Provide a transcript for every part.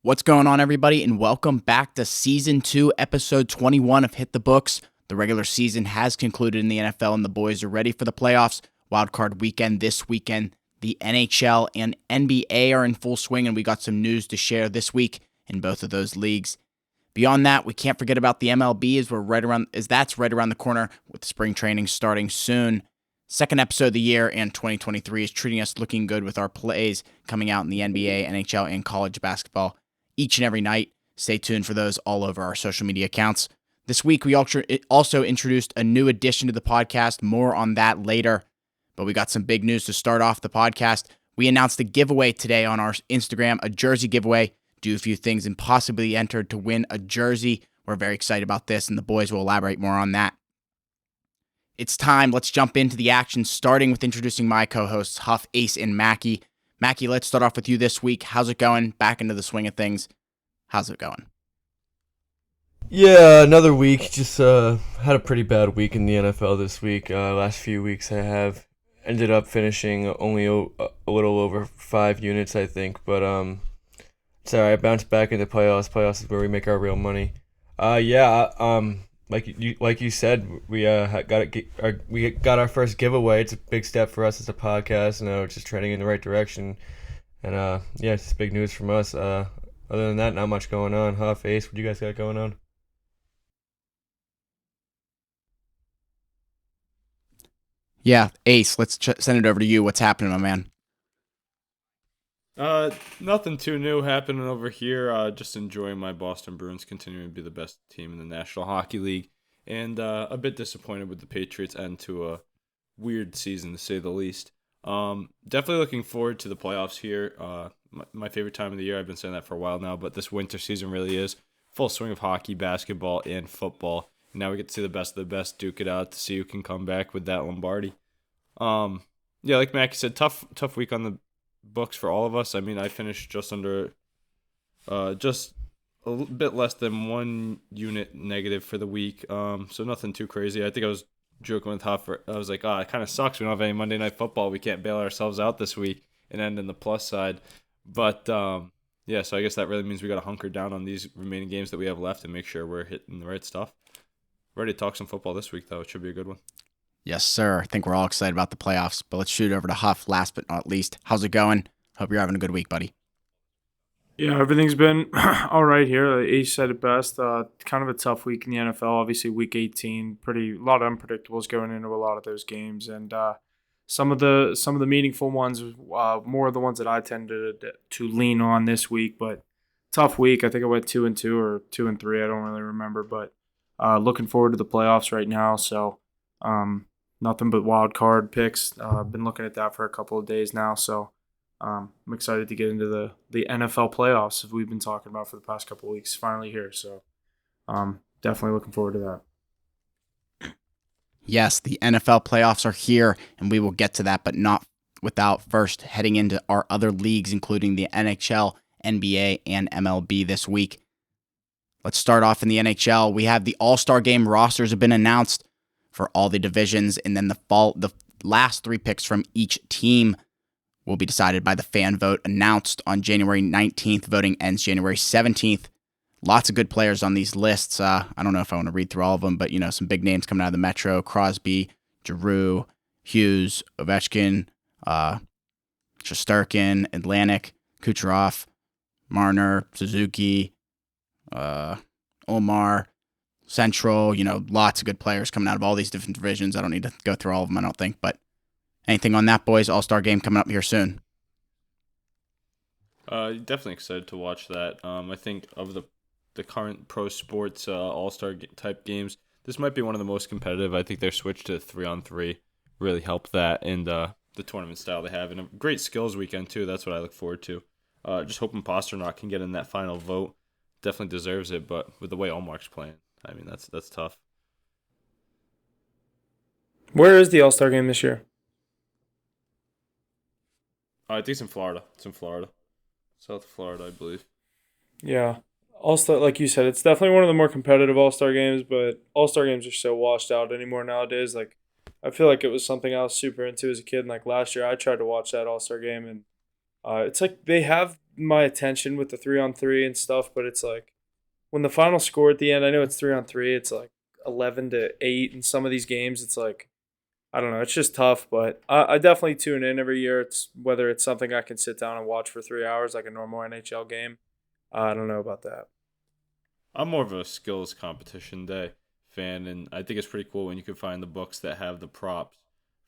What's going on, everybody, and welcome back to Season 2, Episode 21 of Hit the Books. The regular season has concluded in the NFL, and the boys are ready for the playoffs. Wildcard weekend this weekend. The NHL and NBA are in full swing, and we got some news to share this week in both of those leagues. Beyond that, we can't forget about the MLB as that's right around the corner with spring training starting soon. Second episode of the year, and 2023 is treating us looking good with our plays coming out in the NBA, NHL, and college basketball each and every night. Stay tuned for those all over our social media accounts. This week, we also introduced a new addition to the podcast. More on that later. But we got some big news to start off the podcast. We announced a giveaway today on our Instagram, a jersey giveaway. Do a few things and possibly entered to win a jersey. We're very excited about this, and the boys will elaborate more on that. It's time. Let's jump into the action, starting with introducing my co-hosts, Huff, Ace, and Mackie. Mackie, let's start off with you this week. How's it going? Back into the swing of things. How's it going? Yeah, another week. Just had a pretty bad week in the NFL this week. Last few weeks I have ended up finishing only a little over 5 units, I think. But it's alright. I bounced back into playoffs. Playoffs is where we make our real money. Like you said, we got our first giveaway. It's a big step for us as a podcast. It's just trending in the right direction. And it's big news from us. Other than that, not much going on. Huff, Ace, what do you guys got going on? Yeah, Ace, let's send it over to you. What's happening, my man? Nothing too new happening over here. Just enjoying my Boston Bruins continuing to be the best team in the National Hockey League, and a bit disappointed with the Patriots' end to a weird season, to say the least. Definitely looking forward to the playoffs here. My favorite time of the year. I've been saying that for a while now, but this winter season really is full swing of hockey, basketball, and football. And now we get to see the best of the best duke it out to see who can come back with that Lombardi. Like Mackie said, tough week on the books for all of us. I mean, I finished just a little bit less than 1 unit negative for the week. So nothing too crazy. I think I was joking with Huff. I was like, it kind of sucks. We don't have any Monday Night Football. We can't bail ourselves out this week and end in the plus side. But so I guess that really means we got to hunker down on these remaining games that we have left and make sure we're hitting the right stuff. Ready to talk some football this week, though. It should be a good one. Yes, sir. I think we're all excited about the playoffs, but let's shoot it over to Huff last but not least. How's it going? Hope you're having a good week, buddy. Yeah, everything's been all right here. Ace said it best. Kind of a tough week in the NFL. Obviously, Week 18, a lot of unpredictables going into a lot of those games, and some of the meaningful ones, more of the ones that I tended to lean on this week. But tough week. I think I went 2-2 or 2-3. I don't really remember, but looking forward to the playoffs right now. So nothing but wild card picks. I've been looking at that for a couple of days now. So. I'm excited to get into the NFL playoffs that we've been talking about for the past couple of weeks. Finally here, so definitely looking forward to that. Yes, the NFL playoffs are here, and we will get to that, but not without first heading into our other leagues, including the NHL, NBA, and MLB this week. Let's start off in the NHL. We have the All Star Game rosters have been announced for all the divisions, and then the last 3 picks from each team will be decided by the fan vote announced on January 19th. Voting ends January 17th. Lots of good players on these lists. I don't know if I want to read through all of them, but some big names coming out of the Metro: Crosby, Giroux, Hughes, Ovechkin, Shesterkin, Atlantic, Kucherov, Marner, Suzuki, Omar, Central. Lots of good players coming out of all these different divisions. I don't need to go through all of them, I don't think, but anything on that, boys? All-Star Game coming up here soon. Definitely excited to watch that. I think of the current pro sports All-Star type games, this might be one of the most competitive. I think their switch to 3-on-3 really helped that, and the tournament style they have, and a great skills weekend too. That's what I look forward to. Just hoping Pasternak can get in that final vote. Definitely deserves it, but with the way Omar's playing, I mean that's tough. Where is the All-Star Game this year? I think it's in Florida. South Florida, I believe. Yeah. All-Star, like you said, it's definitely one of the more competitive All-Star games, but All-Star games are so washed out anymore nowadays. Like, I feel like it was something I was super into as a kid. And like last year, I tried to watch that All-Star game, and it's like they have my attention with the 3-on-3 and stuff, but it's like when the final score at the end, I know it's 3-on-3, it's like 11-8 in some of these games. It's like, I don't know, it's just tough, but I definitely tune in every year. It's whether it's something I can sit down and watch for 3 hours like a normal NHL game. I don't know about that. I'm more of a skills competition day fan, and I think it's pretty cool when you can find the books that have the props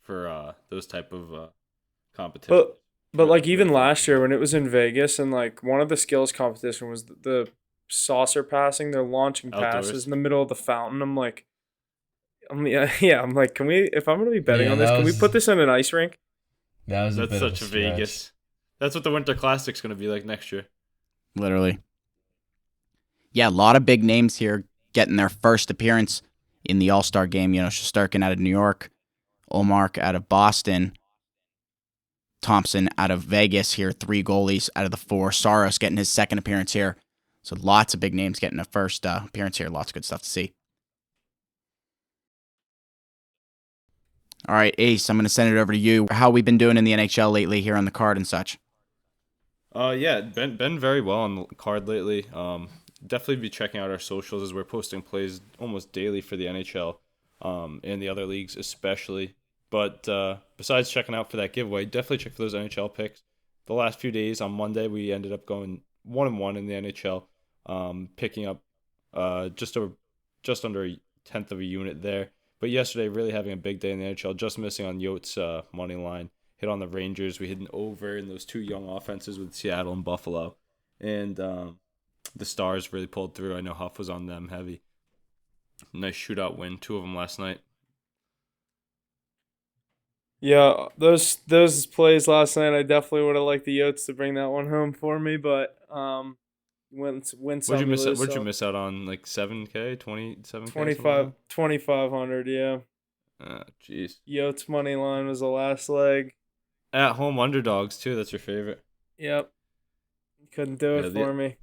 for those type of competitions. But like even last year when it was in Vegas and like one of the skills competition was the saucer passing, they're launching passes Outdoors. in the middle of the fountain. I'm like, can we? If I'm gonna be betting on this, can we put this in an ice rink? That's such a Vegas. That's what the Winter Classic's going to be like next year. Literally. Yeah, a lot of big names here getting their first appearance in the All Star Game. Shesterkin out of New York, Olmark out of Boston, Thompson out of Vegas here. 3 goalies out of the 4. Saros getting his second appearance here. So lots of big names getting a first appearance here. Lots of good stuff to see. All right, Ace, I'm going to send it over to you. How we been doing in the NHL lately here on the card and such? Yeah, been very well on the card lately. Definitely be checking out our socials as we're posting plays almost daily for the NHL, and the other leagues especially. But besides checking out for that giveaway, definitely check for those NHL picks. The last few days on Monday, we ended up going 1-1 in the NHL, picking up just under a tenth of a unit there. But yesterday, really having a big day in the NHL, just missing on Yote's money line. Hit on the Rangers. We hit an over in those 2 young offenses with Seattle and Buffalo. And the Stars really pulled through. I know Huff was on them heavy. Nice shootout win, 2 of them last night. Yeah, those plays last night, I definitely would have liked the Yotes to bring that one home for me, but win some, What'd you miss? lose What'd you some. miss out on? Like 7K, 27K, 2,500, yeah. Jeez. Yotes money line was the last leg. At home underdogs too. That's your favorite. Yep. Couldn't do it for me.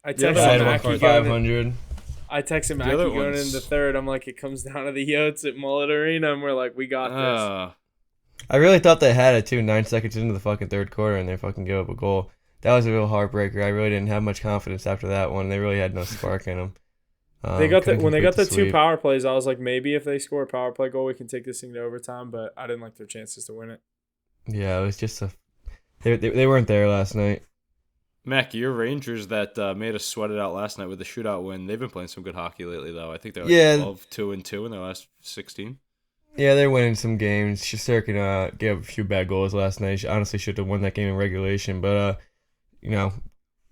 I the other texted one, Mackie 500. I texted Mackie other going ones- into the third. I'm like, it comes down to the Yotes at Mullet Arena, and we're like, we got this. I really thought they had it too. 9 seconds into the fucking third quarter, and they fucking gave up a goal. That was a real heartbreaker. I really didn't have much confidence after that one. They really had no spark in them. When they got the 2 power plays, I was like, maybe if they score a power play goal, we can take this thing to overtime. But I didn't like their chances to win it. Yeah, it was just they weren't there last night. Mac, your Rangers that made us sweat it out last night with the shootout win. They've been playing some good hockey lately, though. I think they're 12-2-2 in their last 16. Yeah, they're winning some games. Shesterkin gave up a few bad goals last night. She honestly should have won that game in regulation, but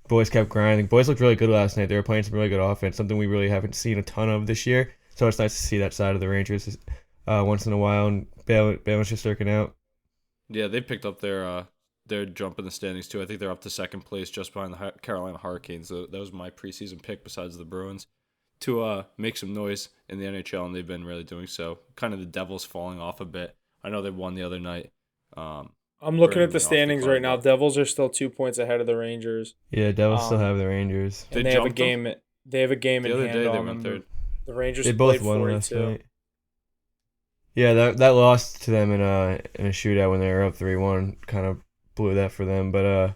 boys kept grinding. Boys looked really good last night. They were playing some really good offense, something we really haven't seen a ton of this year. So it's nice to see that side of the Rangers once in a while and bailing Shesterkin out. Yeah, they picked up their jump in the standings too. I think they're up to second place just behind the Carolina Hurricanes. That was my preseason pick besides the Bruins to make some noise in the NHL, and they've been really doing so. Kind of the Devils falling off a bit. I know they won the other night. I'm looking at the standings right now. Devils are still 2 points ahead of the Rangers. Yeah, Devils still have the Rangers. And they have a game. They have a game the in other hand day. They on went them. third. The Rangers They both played won 42. last night. Yeah, that lost to them in a shootout when they were up 3-1 kind of blew that for them. But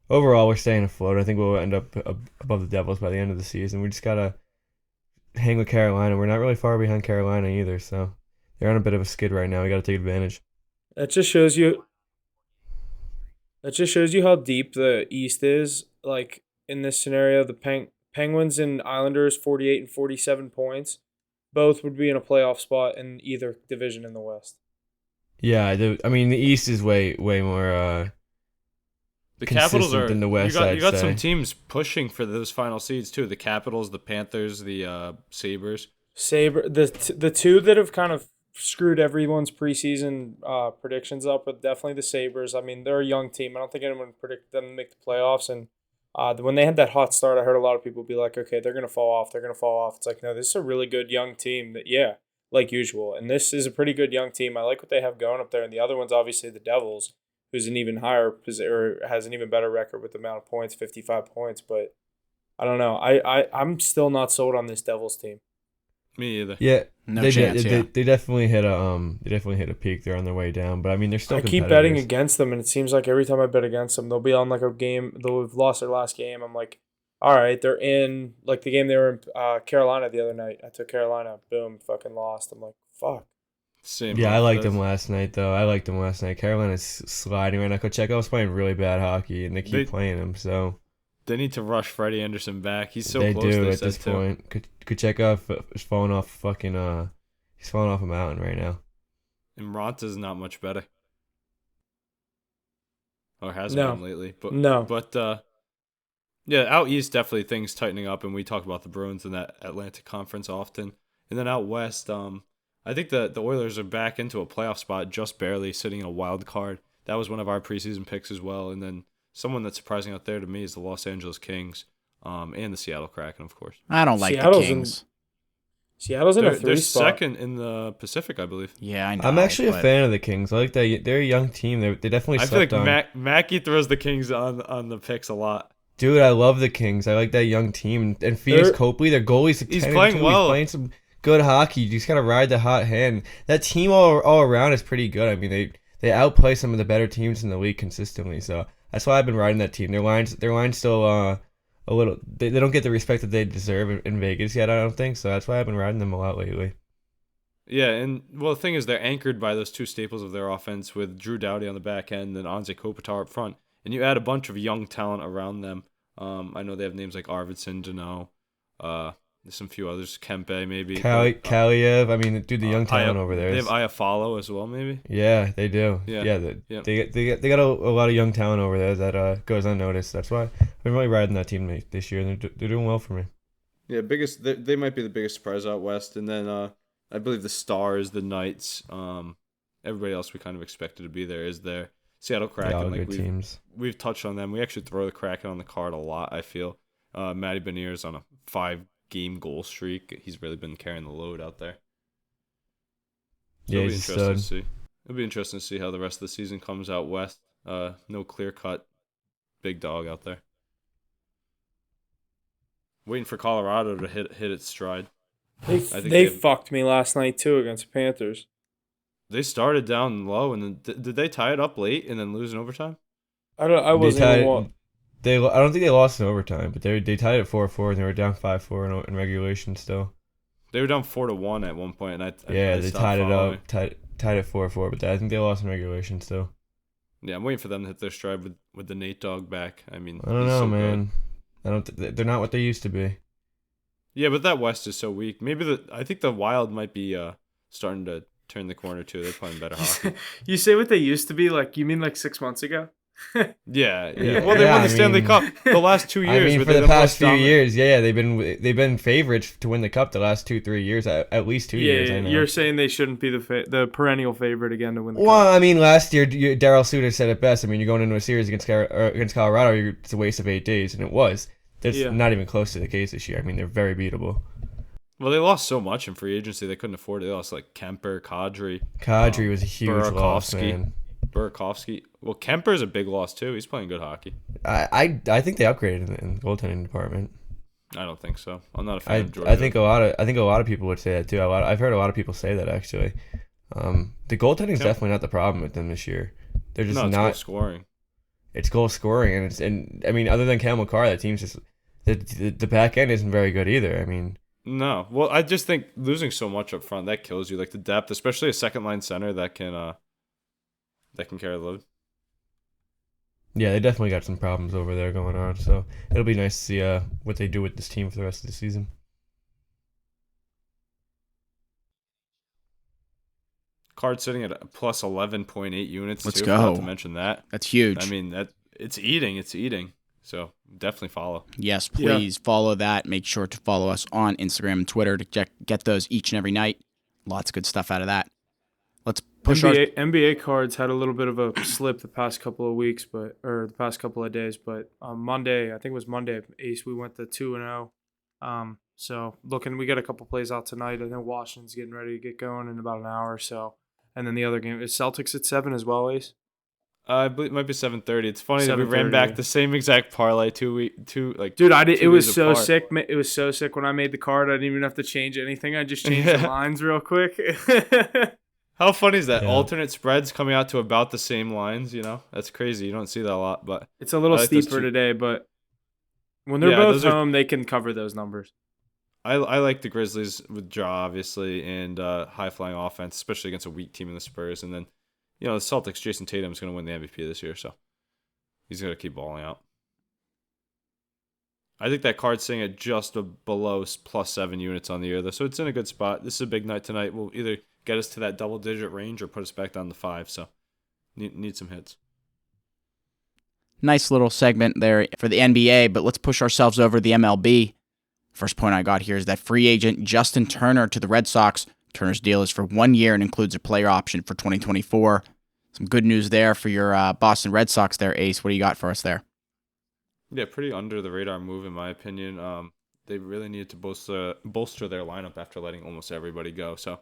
overall, we're staying afloat. I think we'll end up above the Devils by the end of the season. We just gotta hang with Carolina. We're not really far behind Carolina either, so they're on a bit of a skid right now. We got to take advantage. That just shows you how deep the East is. Like in this scenario, the Penguins and Islanders 48 and 47 points. Both would be in a playoff spot in either division in the West. Yeah, the East is way more The Capitals are than the West. You got some teams pushing for those final seeds too. The Capitals, the Panthers, the Sabres. The two that have kind of screwed everyone's preseason predictions up are definitely the Sabres. I mean, they're a young team. I don't think anyone predicted them to make the playoffs. And when they had that hot start, I heard a lot of people be like, okay, they're going to fall off. They're going to fall off. It's like, no, this is a really good young team that, yeah, like usual. And this is a pretty good young team. I like what they have going up there. And the other one's obviously the Devils, who's an even higher position or has an even better record with the amount of points, 55 points. But I don't know. I'm still not sold on this Devils team. Me either. Yeah, No they chance. they definitely hit a peak. They're on their way down, but I mean they're still I keep competitors. betting against them, and it seems like every time I bet against them, they'll be on like a game. They'll have lost their last game. I'm like, all right, they're in like the game they were in Carolina the other night. I took Carolina. Boom, fucking lost. I'm like, fuck. Same. Yeah, I liked them last night though. Carolina's sliding right now. Kocheko's playing really bad hockey, and they keep playing him. So they need to rush Freddie Anderson back. He's so they close. do They at said this too. point. Kochekov is falling off he's falling off a mountain right now. And Ronta's not much better. Or hasn't No. been lately. No. But yeah, out east definitely things tightening up, and we talk about the Bruins in that Atlantic Conference often. And then out west, I think the Oilers are back into a playoff spot, just barely sitting in a wild card. That was one of our preseason picks as well. And then someone that's surprising out there to me is the Los Angeles Kings, and the Seattle Kraken, of course. I don't like Seattle's the Kings. Seattle's in a They're 3 spot. second in the Pacific, I believe. Yeah, I know. I'm actually a but fan of the Kings. I like that they're a young team. They definitely I feel like slept on. Mackey throws the Kings on the picks a lot. Dude, I love the Kings. I like that young team. And Phoenix Copley, their goalie's He's playing well. He's playing some good hockey. You just gotta ride the hot hand. That team all around is pretty good. I mean, they outplay some of the better teams in the league consistently. So that's why I've been riding that team. Their line's still a little. They don't get the respect that they deserve in Vegas yet. I don't think so. That's why I've been riding them a lot lately. Yeah, and well, the thing is, they're anchored by those two staples of their offense with Drew Doughty on the back end and Anze Kopitar up front. And you add a bunch of young talent around them. I know they have names like Arvidsson, Deneau, there's some few others, Kempe maybe. Kaliev. I mean, dude, the young talent over there. They have Iafallo as well, maybe. Yeah, they do. Yeah. They got a lot of young talent over there that goes unnoticed. That's why I've been really riding that team this year. And they're doing well for me. Yeah, they might be the biggest surprise out west, and then I believe the Stars, the Knights, everybody else we kind of expected to be there is there. Seattle Kraken, all like good teams. We've touched on them. We actually throw the Kraken on the card a lot, I feel. Matty Beniers on a 5-game goal streak. He's really been carrying the load out there. So Yeah, he's a stud. It'll be interesting to see how the rest of the season comes out west. No clear-cut big dog out there. Waiting for Colorado to hit its stride. They fucked me last night too against the Panthers. They started down low, and then did they tie it up late and then lose in overtime? I don't think they lost in overtime, but they tied it 4-4 and they were down 5-4 in regulation still. They were down 4-1 at one point, and they tied it up, tied it 4-4, but I think they lost in regulation still. Yeah, I'm waiting for them to hit their stride with the Nate Dogg back. I mean, I don't know, man. They're not what they used to be. Yeah, but that West is so weak. I think the Wild might be starting to turn the corner too. They're playing better hockey. You say what they used to be, like you mean like 6 months ago? Yeah. Well, they won the Stanley Cup the last 2 years. I mean, for the past few years, they've been favorites to win the cup the last 2-3 years, at least 2 years. I know. You're saying they shouldn't be the perennial favorite again to win the cup. Well, I mean, last year Daryl Suter said it best. I mean, you're going into a series against Colorado, it's a waste of 8 days, and it was. That's not even close to the case this year. I mean, they're very beatable. Well, they lost so much in free agency they couldn't afford it. They lost like Kemper, Kadri. Kadri was a huge loss, man. Burakovsky. Well, Kemper's a big loss too. He's playing good hockey. I think they upgraded in the goaltending department. I don't think so. I'm not a fan of Georgia. I think a lot of people would say that too. I've heard a lot of people say that actually. The goaltending is definitely not the problem with them this year. They're just not goal scoring. It's goal scoring, and I mean, other than Cam McCarr, that team's just the back end isn't very good either. I mean. No. Well, I just think losing so much up front, that kills you. Like the depth, especially a second line center that can carry the load. Yeah, they definitely got some problems over there going on. So it'll be nice to see what they do with this team for the rest of the season. Card sitting at a plus 11.8 units. Let's too, go. Not to mention that. That's huge. I mean, it's eating. So definitely follow. Yes, please follow that. Make sure to follow us on Instagram and Twitter to get those each and every night. Lots of good stuff out of that. Let's push NBA cards had a little bit of a slip the past couple of weeks, or the past couple of days. But on Monday, I think it was Monday, Ace, we went to 2-0. So we got a couple plays out tonight. I know Washington's getting ready to get going in about an hour or so. And then the other game is Celtics at 7 as well, Ace. I believe it might be 7:30. It's funny that we ran back the same exact parlay Dude, it was so sick. It was so sick when I made the card. I didn't even have to change anything. I just changed the lines real quick. How funny is that? Yeah. Alternate spreads coming out to about the same lines. That's crazy. You don't see that a lot, but it's a little steeper today. But when they're both home, they can cover those numbers. I like the Grizzlies with Ja, obviously, and high-flying offense, especially against a weak team in the Spurs. And then, the Celtics, Jason Tatum is going to win the MVP this year, so he's going to keep balling out. I think that card's sitting at just below plus 7 units on the year, though, so it's in a good spot. This is a big night tonight. We'll either get us to that double-digit range or put us back down to 5, so need some hits. Nice little segment there for the NBA, but let's push ourselves over to the MLB. First point I got here is that free agent Justin Turner to the Red Sox. Turner's deal is for 1 year and includes a player option for 2024. Some good news there for your Boston Red Sox there, Ace. What do you got for us there? Yeah, pretty under-the-radar move, in my opinion. They really needed to bolster their lineup after letting almost everybody go. So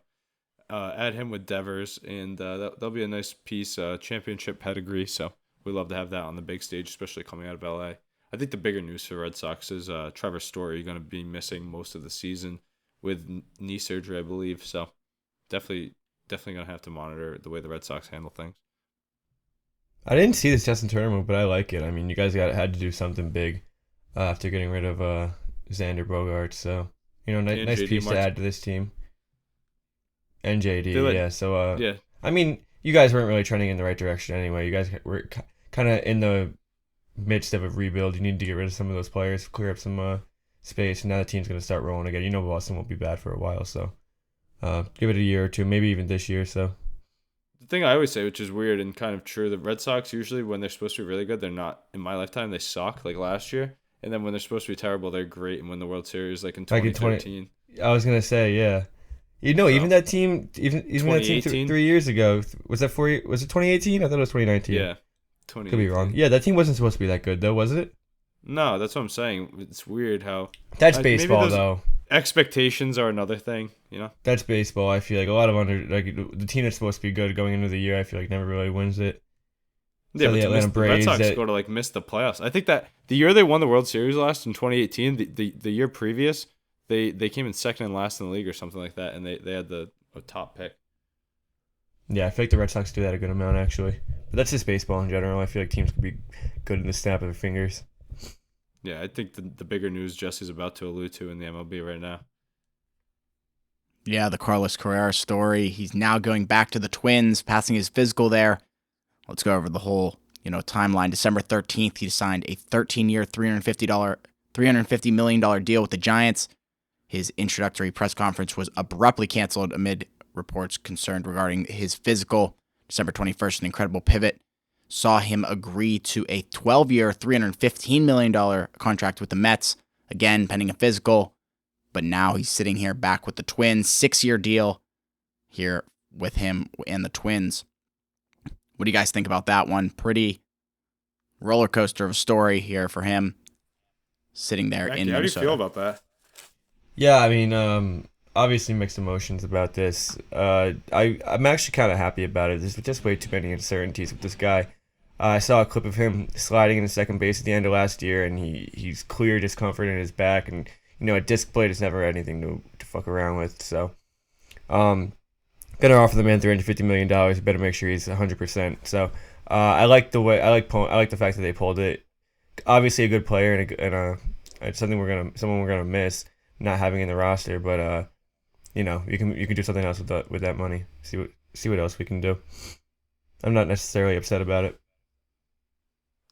add him with Devers, and that'll be a nice piece, championship pedigree. So we love to have that on the big stage, especially coming out of LA. I think the bigger news for Red Sox is Trevor Story going to be missing most of the season with knee surgery, I believe. So definitely going to have to monitor the way the Red Sox handle things. I didn't see this Justin Turner move, but I like it. I mean, you guys had to do something big after getting rid of Xander Bogaerts. So, nice piece to add to this team. And JD, yeah. So, yeah. I mean, you guys weren't really trending in the right direction anyway. You guys were kind of in the midst of a rebuild. You need to get rid of some of those players, clear up some space, and now the team's going to start rolling again. Boston won't be bad for a while, so give it a year or two, maybe even this year. So the thing I always say, which is weird and kind of true, the Red Sox usually, when they're supposed to be really good, they're not. In my lifetime, they suck, like last year, and then when they're supposed to be terrible, they're great and win the World Series, like in 2013. I was going to say, yeah. Even that team, even that team 3 years ago, was that 4 years? Was it 2018? I thought it was 2019. Yeah. Could be wrong. Yeah, that team wasn't supposed to be that good, though, was it? No, that's what I'm saying. It's weird how... That's baseball, though. Expectations are another thing, That's baseball. I feel like a lot of the team that's supposed to be good going into the year, I feel like never really wins it. Yeah, so but the Red Sox go to miss the playoffs. I think that the year they won the World Series last in 2018, the year previous, they came in second and last in the league or something like that, and they had a top pick. Yeah, I feel like the Red Sox do that a good amount, actually. But that's just baseball in general. I feel like teams can be good in the snap of their fingers. Yeah, I think the bigger news Jesse's about to allude to in the MLB right now. Yeah, the Carlos Correa story. He's now going back to the Twins, passing his physical there. Let's go over the whole, timeline. December 13th, he signed a 13-year, $350 million deal with the Giants. His introductory press conference was abruptly canceled amid reports concerned regarding his physical. December 21st, an incredible pivot saw him agree to a 12-year, $315 million contract with the Mets, again, pending a physical. But now he's sitting here back with the Twins, 6-year deal here with him and the Twins. What do you guys think about that one? Pretty roller coaster of a story here for him, sitting there in Minnesota. How do you feel about that? Yeah, I mean, obviously mixed emotions about this. I'm actually kind of happy about it. There's just way too many uncertainties with this guy. I saw a clip of him sliding into second base at the end of last year, and he's clear discomfort in his back, and a disc plate is never anything to fuck around with. So, gonna offer the man $350 million. Better make sure he's 100%. So, I like the fact that they pulled it. Obviously, a good player and it's someone we're gonna miss not having in the roster. But you can do something else with that money. See what else we can do. I'm not necessarily upset about it.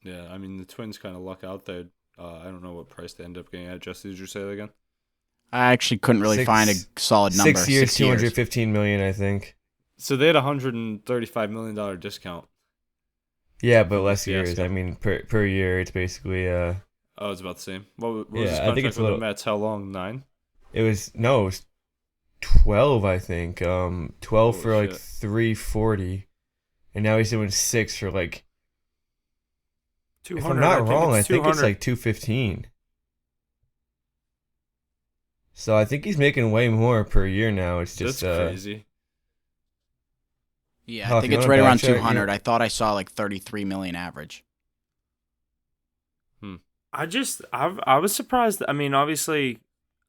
Yeah, I mean the Twins kind of luck out there. I don't know what price they end up getting at. Jesse, did you say that again? I actually couldn't really find a solid number. 6 years, $215 million, I think. So they had a $135 million discount. Yeah, but less years. I mean, per year, it's basically. Oh, it's about the same. What was his contract with the Mets? How long? 9? It was 12, I think. 12 for like $340, and now he's doing 6 for like. If I'm not wrong, I think it's like $215. So I think he's making way more per year now. It's just that's crazy. Yeah, I think it's right around 200. I thought I saw like 33 million average. I was surprised. I mean, obviously,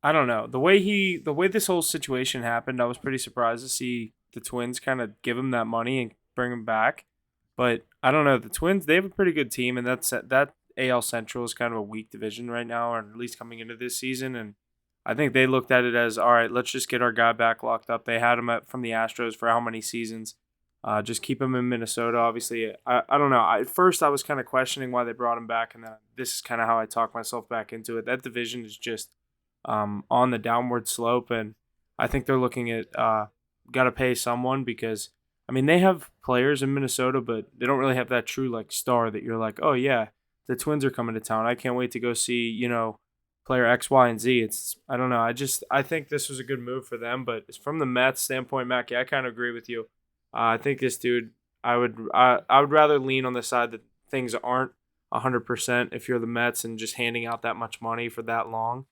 I don't know. The way this whole situation happened, I was pretty surprised to see the Twins kind of give him that money and bring him back. But I don't know. The Twins, they have a pretty good team, and that AL Central is kind of a weak division right now, or at least coming into this season. And I think they looked at it as, all right, let's just get our guy back locked up. They had him from the Astros for how many seasons? Just keep him in Minnesota. Obviously, I don't know. At first, I was kind of questioning why they brought him back, and then this is kind of how I talked myself back into it. That division is just on the downward slope, and I think they're looking at got to pay someone because, I mean, they have players in Minnesota, but they don't really have that true like star that you're like, oh yeah, the Twins are coming to town. I can't wait to go see player X, Y, and Z. I don't know. I think this was a good move for them, but from the Mets standpoint, Mackie, I kind of agree with you. I think this dude, I would rather lean on the side that things aren't 100% if you're the Mets and just handing out that much money for that long.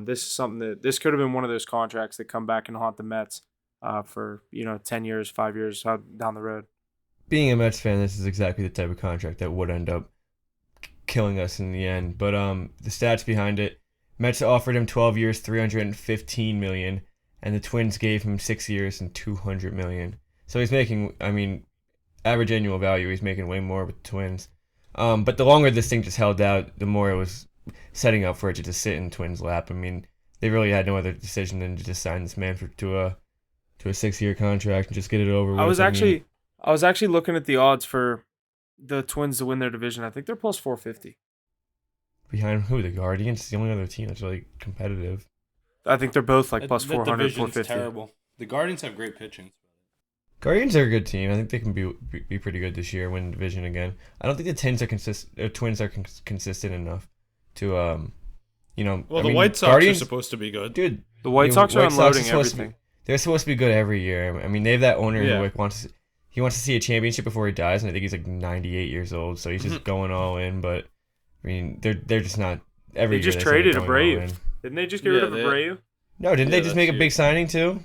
This is something this could have been one of those contracts that come back and haunt the Mets for 10 years, 5 years down the road. Being a Mets fan, this is exactly the type of contract that would end up killing us in the end. But the stats behind it, Mets offered him 12 years, $315 million, and the Twins gave him 6 years and $200 million. So he's making, average annual value, he's making way more with the Twins. But the longer this thing just held out, the more it was setting up for it to just sit in Twins' lap. I mean, they really had no other decision than to just sign this man to a 6-year contract and just get it over with. I was actually looking at the odds for the Twins to win their division. I think they're plus 450. Behind who? The Guardians? It's the only other team that's really competitive. I think they're both like plus 400, 450. Terrible. The Guardians have great pitching. Guardians are a good team. I think they can be pretty good this year, win the division again. I don't think the Twins are consistent enough to Well, the White Sox are supposed to be good, dude. The White Sox are unloading everything. They're supposed to be good every year. I mean, they have that owner who wants to see a championship before he dies, and I think he's like 98 years old, so he's just going all in. But I mean, they're just not every year. They just traded Abreu. Didn't they just get rid of Abreu? No, didn't they just make a big signing too?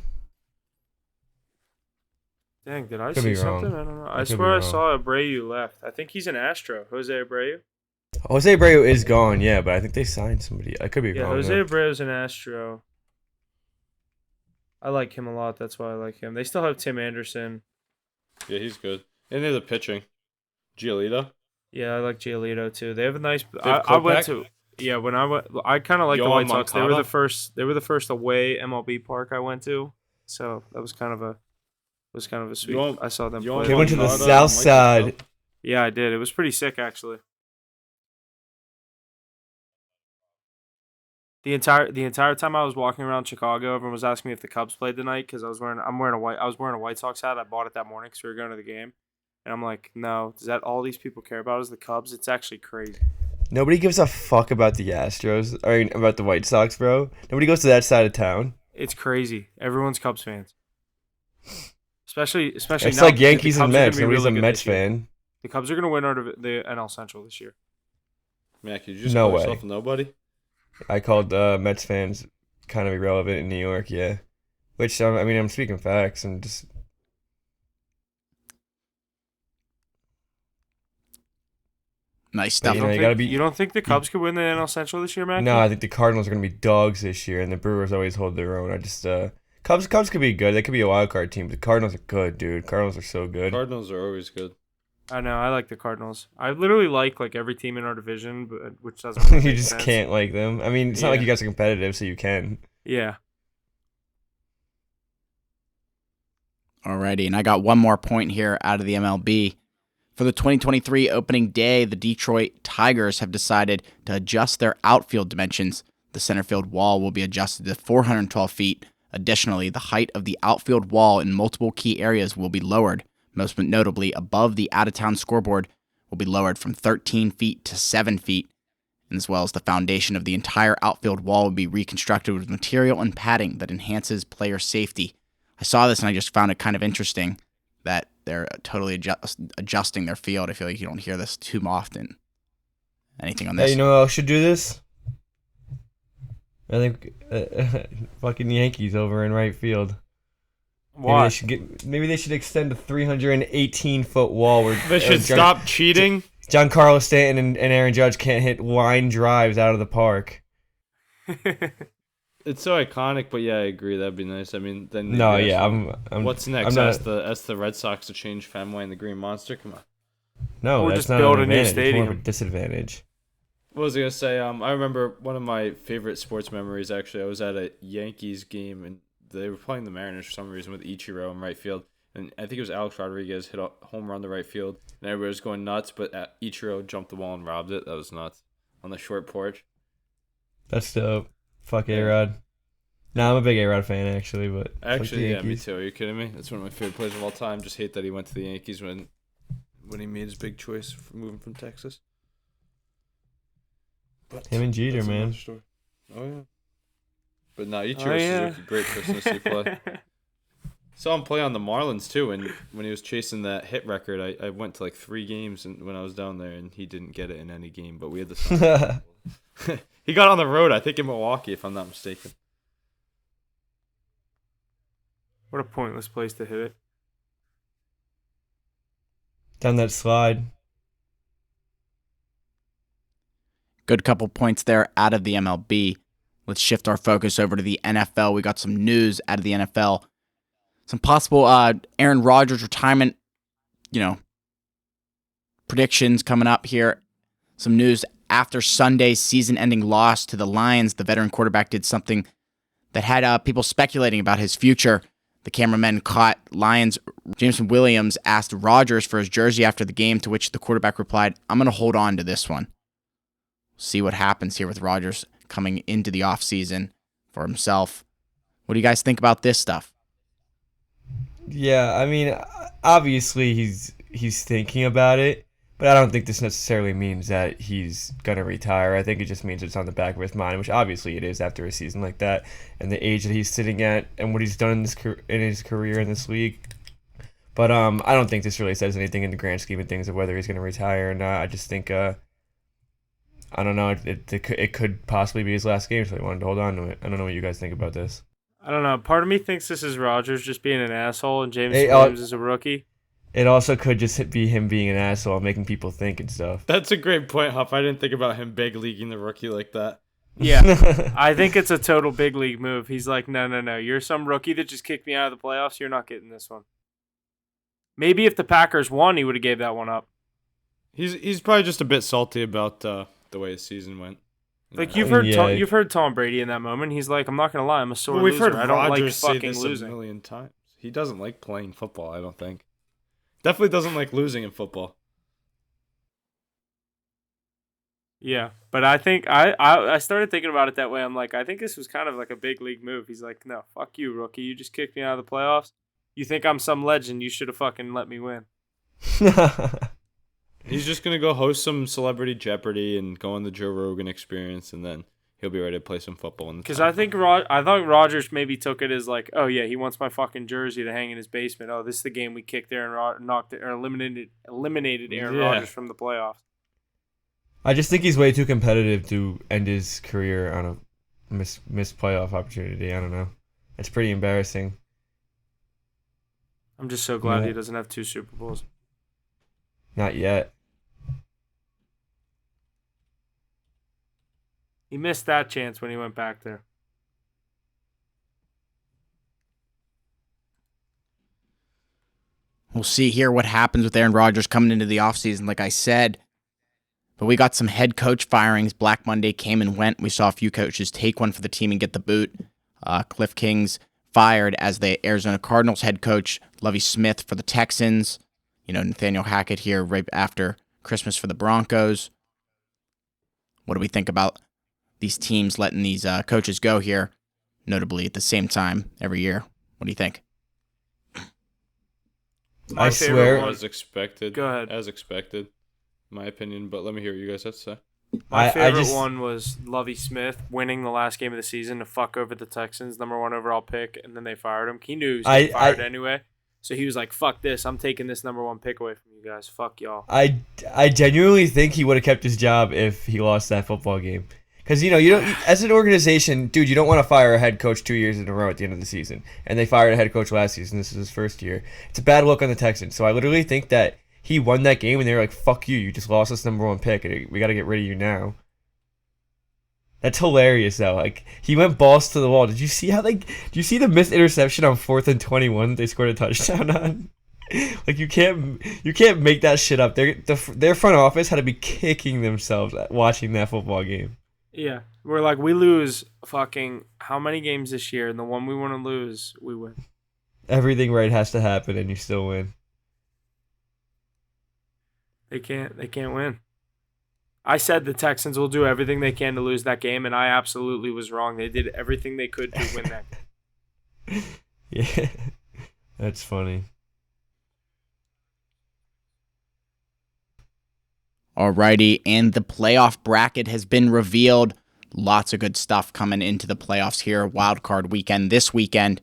Dang, did I see something? I don't know. I swear I saw Abreu left. I think he's an Astro. Jose Abreu. Jose Abreu is gone, yeah, but I think they signed somebody. I could be wrong. Jose Abreu's an Astro. I like him a lot. That's why I like him. They still have Tim Anderson. Yeah, he's good. And they're the pitching. Giolito. Yeah, I like Giolito too. They have a nice. I went to. Yeah, when I went, I kind of like the White Sox. They were the first away MLB park I went to, so that was kind of a sweet. I saw them play. They went to the south side. Yeah, I did. It was pretty sick, actually. The entire time I was walking around Chicago, everyone was asking me if the Cubs played tonight because I was wearing a White Sox hat. I bought it that morning because we were going to the game, and I'm like, no, does that all these people care about is the Cubs? It's actually crazy. Nobody gives a fuck about the Astros. I mean, about the White Sox, bro. Nobody goes to that side of town. It's crazy. Everyone's Cubs fans. Especially it's now, like Yankees and Mets. Nobody's really a Mets fan. The Cubs are going to win out of the NL Central this year. Mac, you just call yourself nobody? I called Mets fans kind of irrelevant in New York, yeah. Which, I'm speaking facts and just... Nice stuff. You don't think the Cubs could win the NL Central this year, Mac? No, I think the Cardinals are going to be dogs this year, and the Brewers always hold their own. I just... Cubs could be good. They could be a wild card team, but the Cardinals are good, dude. Cardinals are so good. Cardinals are always good. I know. I like the Cardinals. I literally like every team in our division, but which doesn't really you just sense. Can't like them. I mean, it's not like you guys are competitive, so you can. Yeah. Alrighty, and I got one more point here out of the MLB. For the 2023 opening day, the Detroit Tigers have decided to adjust their outfield dimensions. The center field wall will be adjusted to 412 feet. Additionally, the height of the outfield wall in multiple key areas will be lowered. Most notably, above the out-of-town scoreboard will be lowered from 13 feet to 7 feet, as well as the foundation of the entire outfield wall will be reconstructed with material and padding that enhances player safety. I saw this and I just found it kind of interesting that they're totally adjusting their field. I feel like you don't hear this too often. Anything on this? Hey, you know who else should do this? I think fucking Yankees over in right field. Why? Maybe they should extend a 318-foot wall where They should stop cheating. Giancarlo Stanton and Aaron Judge can't hit line drives out of the park. It's so iconic, but yeah, I agree. That'd be nice. I mean, then No, yeah, I'm what's next? Ask the Red Sox to change Fenway and the Green Monster. Come on. No, Or that's just not build an a new advantage. It's more of a stadium. disadvantage. What was I gonna say? I remember one of my favorite sports memories. Actually, I was at a Yankees game and they were playing the Mariners for some reason with Ichiro in right field, and I think it was Alex Rodriguez hit a home run to right field, and everybody was going nuts. But Ichiro jumped the wall and robbed it. That was nuts on the short porch. That's dope. Fuck A-Rod. Nah, I'm a big A-Rod fan, actually, but Actually, yeah, me too. Are you kidding me? That's one of my favorite players of all time. Just hate that he went to the Yankees when he made his big choice for moving from Texas. But Him and Jeter, that's man. another story. Oh yeah. But no, Ichiro Suzuki, great person to see play. Saw him play on the Marlins too, and when he was chasing that hit record, I went to like 3 games and when I was down there, and he didn't get it in any game. But we had the he got on the road, I think in Milwaukee, if I'm not mistaken. What a pointless place to hit it. Down that slide. Good couple points there out of the MLB. Let's shift our focus over to the NFL. We got some news out of the NFL. Some possible Aaron Rodgers retirement, predictions coming up here. Some news after Sunday's season-ending loss to the Lions. The veteran quarterback did something that had people speculating about his future. The cameramen caught Lions. Jameson Williams asked Rodgers for his jersey after the game, to which the quarterback replied, "I'm going to hold on to this one." See what happens here with Rodgers coming into the offseason for himself. What do you guys think about this stuff? Yeah, I mean, obviously he's thinking about it, but I don't think this necessarily means that he's going to retire. I think it just means it's on the back of his mind, which obviously it is after a season like that and the age that he's sitting at and what he's done in his career in this league. But I don't think this really says anything in the grand scheme of things of whether he's going to retire or not. I just think, I don't know, it could possibly be his last game, so he wanted to hold on to it. I don't know what you guys think about this. I don't know. Part of me thinks this is Rodgers just being an asshole and James Williams is a rookie. It also could just be him being an asshole and making people think and stuff. That's a great point, Huff. I didn't think about him big leaguing the rookie like that. Yeah, I think it's a total big league move. He's like, no. You're some rookie that just kicked me out of the playoffs. You're not getting this one. Maybe if the Packers won, he would have gave that one up. He's probably just a bit salty about the way his season went. Like you've heard Tom Brady in that moment. He's like, I'm not gonna lie, I'm a sore loser. We've heard I don't Rodgers like say fucking this losing. a million times. He doesn't like playing football. I don't think. Definitely doesn't like losing in football. Yeah, but I think I started thinking about it that way. I'm like, I think this was kind of like a big league move. He's like, no, fuck you, rookie. You just kicked me out of the playoffs. You think I'm some legend? You should have fucking let me win. He's just gonna go host some Celebrity Jeopardy and go on the Joe Rogan Experience, and then he'll be ready to play some football. Because I thought Rodgers maybe took it as like, oh yeah, he wants my fucking jersey to hang in his basement. Oh, this is the game we kicked Aaron eliminated Aaron Rodgers from the playoffs. I just think he's way too competitive to end his career on a missed playoff opportunity. I don't know. It's pretty embarrassing. I'm just so glad he doesn't have 2 Super Bowls. Not yet. He missed that chance when he went back there. We'll see here what happens with Aaron Rodgers coming into the offseason, like I said. But we got some head coach firings. Black Monday came and went. We saw a few coaches take one for the team and get the boot. Cliff King's fired as the Arizona Cardinals head coach. Lovie Smith for the Texans. Nathaniel Hackett here right after Christmas for the Broncos. What do we think about these teams letting these coaches go here, notably at the same time every year? What do you think? I swear. As expected. Go ahead. As expected, my opinion, but let me hear what you guys have to say. My favorite one was Lovie Smith winning the last game of the season to fuck over the Texans, #1 overall pick, and then they fired him. He knew he was getting fired anyway. So he was like, fuck this. I'm taking this #1 pick away from you guys. Fuck y'all. I genuinely think he would have kept his job if he lost that football game. Because, you don't, as an organization, dude, you don't want to fire a head coach 2 years in a row at the end of the season. And they fired a head coach last season. This is his first year. It's a bad look on the Texans. So I literally think that he won that game and they were like, fuck you. You just lost this number 1 pick. And we got to get rid of you now. That's hilarious, though. Like, he went balls to the wall. Did you see the missed interception on 4th and 21 that they scored a touchdown on? Like, you can't make that shit up. Their front office had to be kicking themselves at watching that football game. Yeah, we're like, we lose fucking how many games this year, and the one we want to lose, we win. Everything right has to happen, and you still win. They can't win. I said the Texans will do everything they can to lose that game, and I absolutely was wrong. They did everything they could to win that game. Yeah, that's funny. Alrighty, and the playoff bracket has been revealed. Lots of good stuff coming into the playoffs here. Wild card weekend this weekend.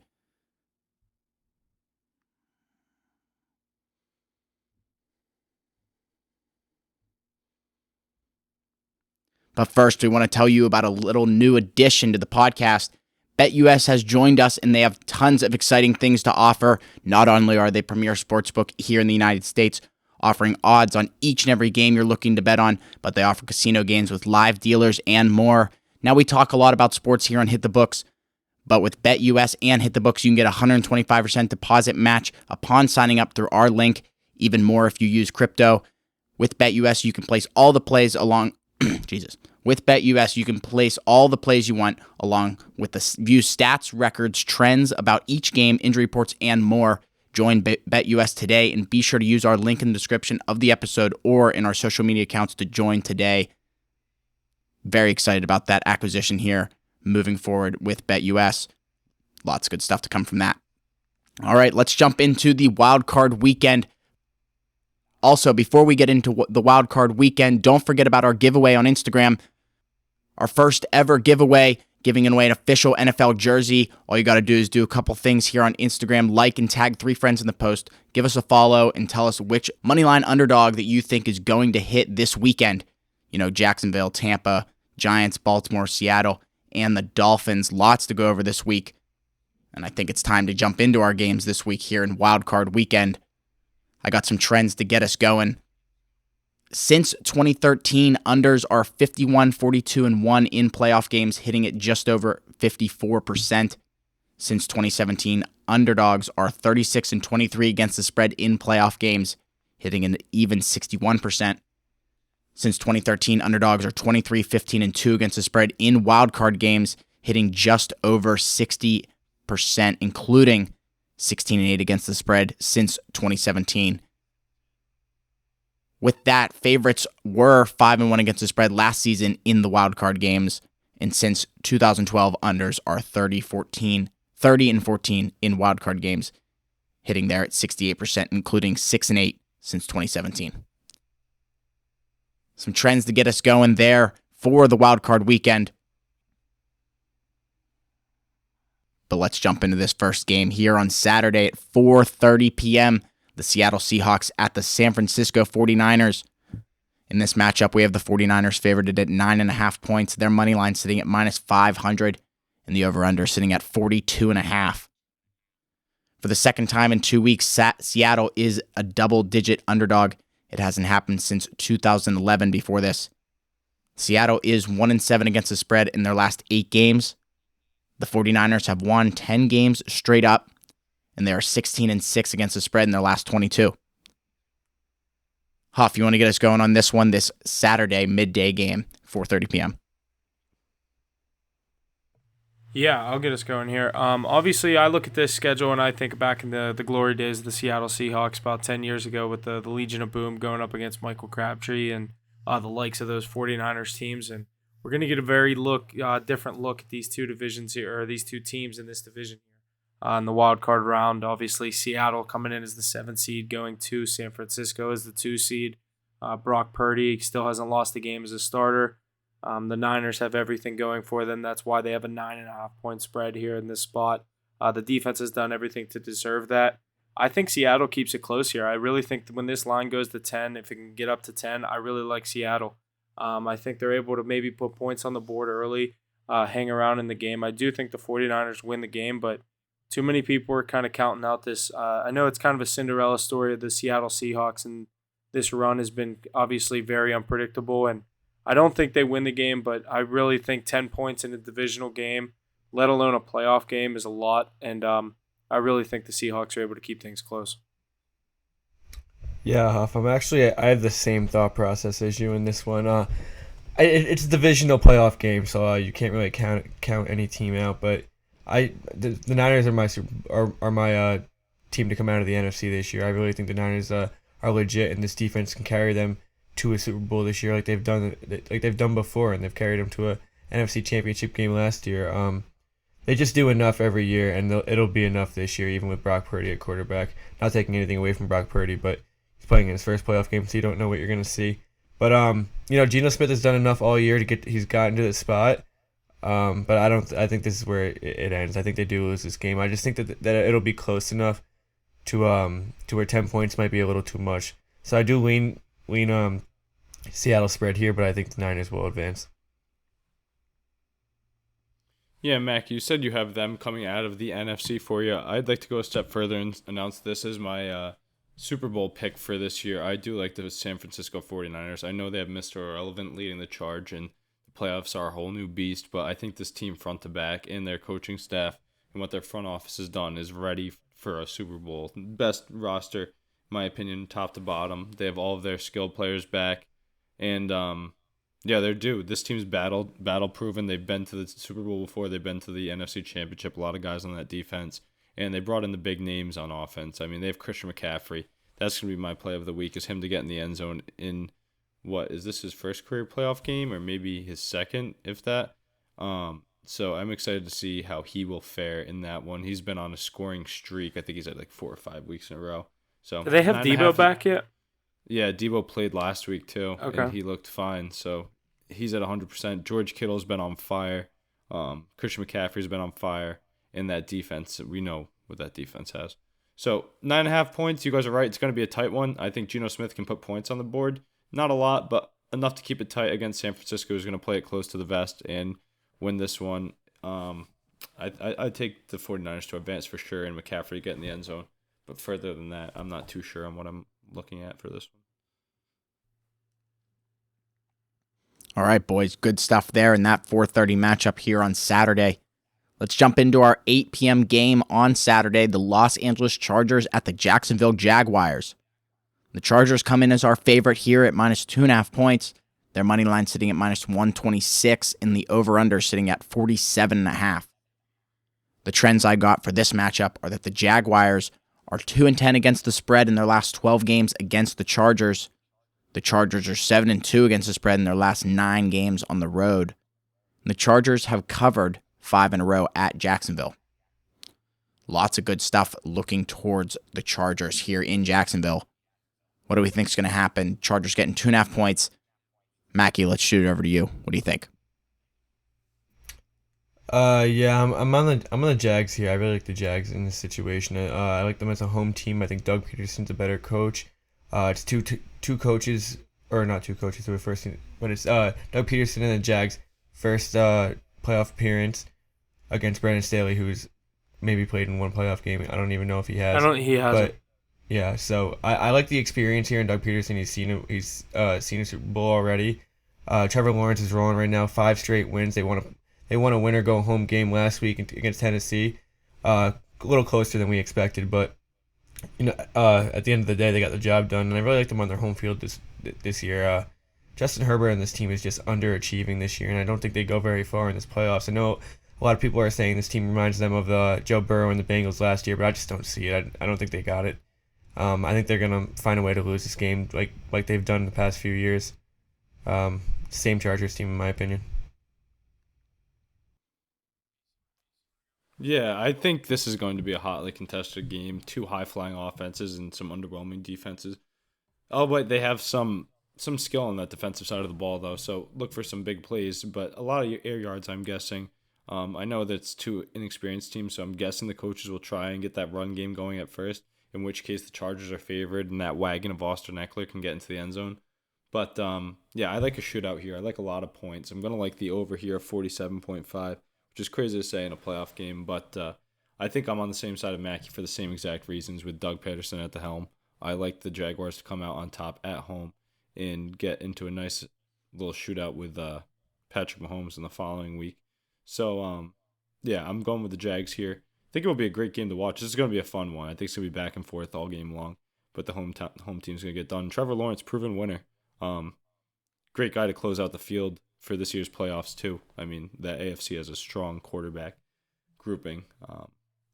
But first, we want to tell you about a little new addition to the podcast. BetUS has joined us, and they have tons of exciting things to offer. Not only are they premier sportsbook here in the United States, offering odds on each and every game you're looking to bet on, but they offer casino games with live dealers and more. Now, we talk a lot about sports here on Hit the Books, but with BetUS and Hit the Books, you can get a 125% deposit match upon signing up through our link, even more if you use crypto. With BetUS, you can place all the plays along... With BetUS, you can place all the plays you want along with the view stats, records, trends about each game, injury reports, and more. Join BetUS today and be sure to use our link in the description of the episode or in our social media accounts to join today. Very excited about that acquisition here moving forward with BetUS. Lots of good stuff to come from that. All right, let's jump into the wild card weekend. Also, before we get into the wild card weekend, don't forget about our giveaway on Instagram. Our first ever giveaway, giving away an official NFL jersey. All you got to do is do a couple things here on Instagram. Like and tag 3 friends in the post. Give us a follow and tell us which moneyline underdog that you think is going to hit this weekend. Jacksonville, Tampa, Giants, Baltimore, Seattle, and the Dolphins. Lots to go over this week. And I think it's time to jump into our games this week here in wild card weekend. I got some trends to get us going. Since 2013, unders are 51, 42, and 1 in playoff games, hitting at just over 54%. Since 2017, underdogs are 36 and 23 against the spread in playoff games, hitting an even 61%. Since 2013, underdogs are 23, 15, and 2 against the spread in wildcard games, hitting just over 60%, including 16 and 8 against the spread since 2017. With that, favorites were 5 and 1 against the spread last season in the wildcard games, and since 2012, unders are 30 and 14 in wildcard games, hitting there at 68%, including 6 and 8 since 2017. Some trends to get us going there for the wildcard weekend. But let's jump into this first game here on Saturday at 4:30 p.m. The Seattle Seahawks at the San Francisco 49ers. In this matchup, we have the 49ers favored at 9.5 points. Their money line sitting at minus 500, and the over-under sitting at 42.5. For the second time in 2 weeks, Seattle is a double-digit underdog. It hasn't happened since 2011 before this. Seattle is 1-7 against the spread in their last 8 games. The 49ers have won 10 games straight up, and they are 16-6 against the spread in their last 22. Huff, you want to get us going on this one, this Saturday midday game, 4:30 p.m.? Yeah, I'll get us going here. Obviously, I look at this schedule and I think back in the glory days of the Seattle Seahawks about 10 years ago with the Legion of Boom going up against Michael Crabtree and the likes of those 49ers teams. And we're going to get a very different look at these two divisions here, or these two teams in this division here. In the wild card round, obviously, Seattle coming in as the 7th seed, going to San Francisco as the 2 seed. Brock Purdy still hasn't lost a game as a starter. The Niners have everything going for them. That's why they have a 9.5 point spread here in this spot. The defense has done everything to deserve that. I think Seattle keeps it close here. I really think that when this line goes to 10, if it can get up to 10, I really like Seattle. I think they're able to maybe put points on the board early, hang around in the game. I do think the 49ers win the game, but too many people are kind of counting out this. I know it's kind of a Cinderella story of the Seattle Seahawks, and this run has been obviously very unpredictable. And I don't think they win the game, but I really think 10 points in a divisional game, let alone a playoff game, is a lot. And I really think the Seahawks are able to keep things close. Yeah, Huff. I have the same thought process as you in this one. It's a divisional playoff game, so you can't really count any team out. But the Niners are my team to come out of the NFC this year. I really think the Niners are legit, and this defense can carry them to a Super Bowl this year, like they've done before, and they've carried them to a NFC Championship game last year. They just do enough every year, and it'll be enough this year, even with Brock Purdy at quarterback. Not taking anything away from Brock Purdy, but he's playing in his first playoff game, so you don't know what you're gonna see. But Geno Smith has done enough all year he's gotten to this spot. But I think this is where it ends. I think they do lose this game. I just think that it'll be close enough to where 10 points might be a little too much. So I do lean Seattle spread here, but I think the Niners will advance. Yeah, Mac, you said you have them coming out of the NFC for you. I'd like to go a step further and announce this as my Super Bowl pick for this year. I do like the San Francisco 49ers. I know they have Mr. Irrelevant leading the charge, and the playoffs are a whole new beast, but I think this team front to back and their coaching staff and what their front office has done is ready for a Super Bowl. Best roster, in my opinion, top to bottom. They have all of their skilled players back, and yeah, they're due. This team's battle proven. They've been to the Super Bowl before. They've been to the NFC Championship. A lot of guys on that defense, and they brought in the big names on offense. I mean, they have Christian McCaffrey. That's going to be my play of the week, is him to get in the end zone in, what, is this his first career playoff game or maybe his second, if that? So I'm excited to see how he will fare in that one. He's been on a scoring streak. I think he's at like 4 or 5 weeks in a row. So Do they have Debo back yet? Yeah, Debo played last week too, okay, and he looked fine. So he's at 100%. George Kittle's been on fire. Christian McCaffrey's been on fire. In that defense, we know what that defense has. So 9.5 points. You guys are right. It's going to be a tight one. I think Geno Smith can put points on the board. Not a lot, but enough to keep it tight against San Francisco, who's going to play it close to the vest and win this one. I take the 49ers to advance for sure, and McCaffrey get in the end zone. But further than that, I'm not too sure on what I'm looking at for this one. All right, boys, good stuff there in that 4:30 matchup here on Saturday. Let's jump into our 8 p.m. game on Saturday, the Los Angeles Chargers at the Jacksonville Jaguars. The Chargers come in as our favorite here at minus 2.5 points. Their money line sitting at minus 126, and the over-under sitting at 47.5. The trends I got for this matchup are that the Jaguars are 2-10 against the spread in their last 12 games against the Chargers. The Chargers are 7-2 against the spread in their last 9 games on the road. The Chargers have covered 5 in a row at Jacksonville. Lots of good stuff looking towards the Chargers here in Jacksonville. What do we think is going to happen? Chargers getting 2.5 points. Mackie, let's shoot it over to you. What do you think? Yeah, I'm on the Jags here. I really like the Jags in this situation. I like them as a home team. I think Doug Peterson's a better coach. It's two coaches, or not two coaches, so first team, but it's Doug Peterson and the Jags' first playoff appearance against Brandon Staley, who's maybe played in one playoff game. I don't even know if he has. He hasn't. But yeah, so I like the experience here in Doug Peterson. He's seen a Super Bowl already. Trevor Lawrence is rolling right now. 5 straight wins. They won a winner go home game last week against Tennessee. A little closer than we expected, but at the end of the day, they got the job done, and I really like them on their home field this year. Justin Herbert and this team is just underachieving this year, and I don't think they go very far in this playoffs. I know a lot of people are saying this team reminds them of Joe Burrow and the Bengals last year, but I just don't see it. I don't think they got it. I think they're gonna find a way to lose this game, like they've done the past few years. Same Chargers team, in my opinion. Yeah, I think this is going to be a hotly contested game. 2 high-flying offenses and some underwhelming defenses. Oh, but they have some skill on that defensive side of the ball, though, so look for some big plays. But a lot of air yards, I'm guessing. I know that it's 2 inexperienced teams, so I'm guessing the coaches will try and get that run game going at first, in which case the Chargers are favored, and that wagon of Austin Eckler can get into the end zone. But yeah, I like a shootout here. I like a lot of points. I'm gonna like the over here, 47.5, which is crazy to say in a playoff game. But I think I'm on the same side of Mackey for the same exact reasons with Doug Peterson at the helm. I like the Jaguars to come out on top at home and get into a nice little shootout with Patrick Mahomes in the following week. So yeah, I'm going with the Jags here. I think it will be a great game to watch. This is going to be a fun one. I think it's going to be back and forth all game long, but the home team's going to get done. Trevor Lawrence, proven winner. Great guy to close out the field for this year's playoffs too. I mean, the AFC has a strong quarterback grouping.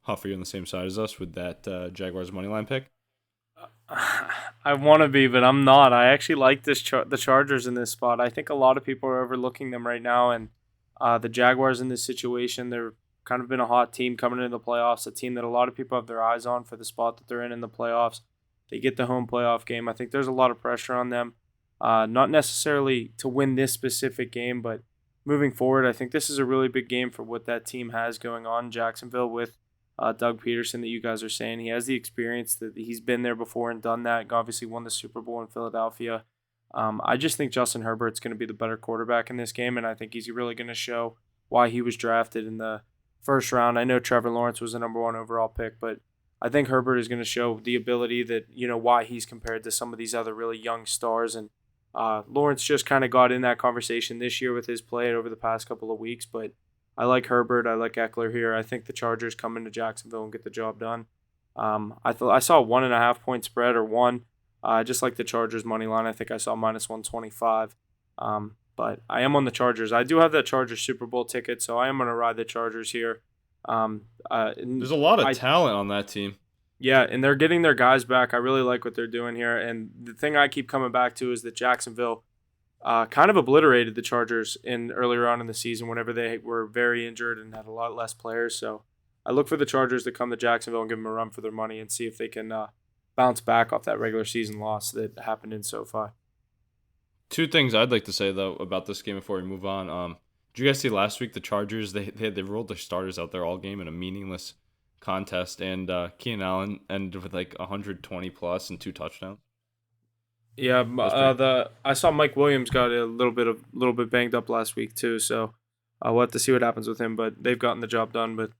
Huff, are you on the same side as us with that Jaguars money line pick? I want to be, but I'm not. I actually like the Chargers in this spot. I think a lot of people are overlooking them right now, and the Jaguars in this situation, they're kind of been a hot team coming into the playoffs, a team that a lot of people have their eyes on for the spot that they're in the playoffs. They get the home playoff game. I think there's a lot of pressure on them, not necessarily to win this specific game, but moving forward, I think this is a really big game for what that team has going on in Jacksonville with Doug Peterson that you guys are saying. He has the experience that he's been there before and done that. Obviously won the Super Bowl in Philadelphia. I just think Justin Herbert's going to be the better quarterback in this game, and I think he's really going to show why he was drafted in the first round. I know Trevor Lawrence was the number 1 overall pick, but I think Herbert is going to show the ability that, why he's compared to some of these other really young stars. And Lawrence just kind of got in that conversation this year with his play over the past couple of weeks, but I like Herbert. I like Eckler here. I think the Chargers come into Jacksonville and get the job done. I saw a 1.5 point spread or one. I just like the Chargers money line. I think I saw -125. But I am on the Chargers. I do have that Chargers Super Bowl ticket, so I am going to ride the Chargers here. There's a lot of talent on that team. Yeah, and they're getting their guys back. I really like what they're doing here. And the thing I keep coming back to is that Jacksonville kind of obliterated the Chargers earlier on in the season whenever they were very injured and had a lot less players. So I look for the Chargers to come to Jacksonville and give them a run for their money and see if they can bounce back off that regular season loss that happened in SoFi. Two things I'd like to say, though, about this game before we move on. Did you guys see last week the Chargers, they rolled their starters out there all game in a meaningless contest, and Keenan Allen ended with like 120 plus and 2 touchdowns? Yeah, I saw Mike Williams got a little bit banged up last week too, so we'll have to see what happens with him. But they've gotten the job done with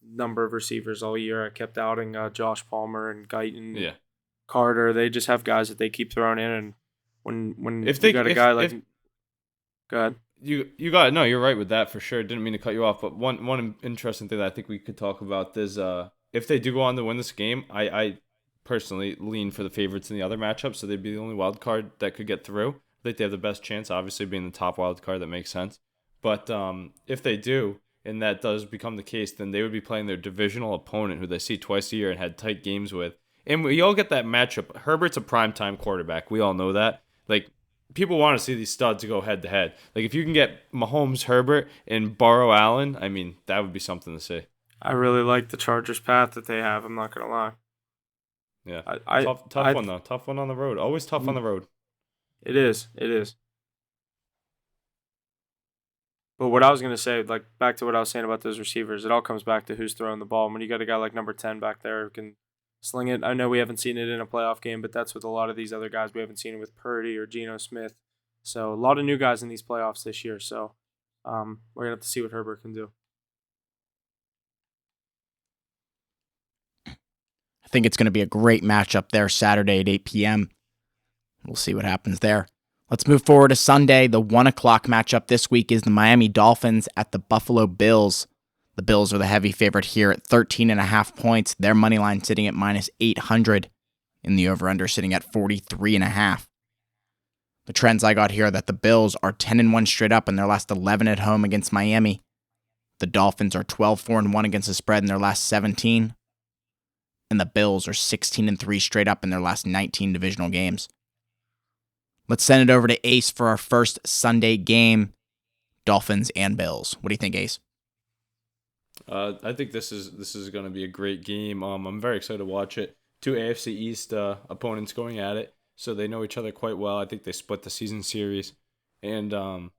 number of receivers all year. I kept outing Josh Palmer and Guyton, Carter. They just have guys that they keep throwing in, and when if they got a guy like, go ahead. You got it. No, you're right with that for sure. Didn't mean to cut you off, but one interesting thing that I think we could talk about is if they do go on to win this game, I personally lean for the favorites in the other matchup, so they'd be the only wild card that could get through. I think they have the best chance, obviously being the top wild card. That makes sense. But if they do, and that does become the case, then they would be playing their divisional opponent, who they see twice a year and had tight games with. And we all get that matchup. Herbert's a primetime quarterback. We all know that. Like, people want to see these studs go head to head. Like, if you can get Mahomes, Herbert, and Burrow Allen, I mean, that would be something to see. I really like the Chargers path that they have. I'm not gonna lie. Yeah, tough one though. Tough one on the road. Always tough on the road. It is. But what I was gonna say, like back to what I was saying about those receivers, it all comes back to who's throwing the ball. When you got a guy like number 10 back there who can sling it. I know we haven't seen it in a playoff game, but that's with a lot of these other guys. We haven't seen it with Purdy or Geno Smith. So a lot of new guys in these playoffs this year. So we're gonna have to see what Herbert can do. I think it's going to be a great matchup there Saturday at 8 p.m. We'll see what happens there. Let's move forward to Sunday. The 1 o'clock matchup this week is the Miami Dolphins at the Buffalo Bills. The Bills are the heavy favorite here at 13.5 points. Their money line sitting at -800, and the over-under sitting at 43.5. The trends I got here are that the Bills are 10-1 straight up in their last 11 at home against Miami. The Dolphins are 12-4-1 against the spread in their last 17. And the Bills are 16-3 straight up in their last 19 divisional games. Let's send it over to Ace for our first Sunday game, Dolphins and Bills. What do you think, Ace? I think this is going to be a great game. I'm very excited to watch it. 2 AFC East opponents going at it, so they know each other quite well. I think they split the season series. And,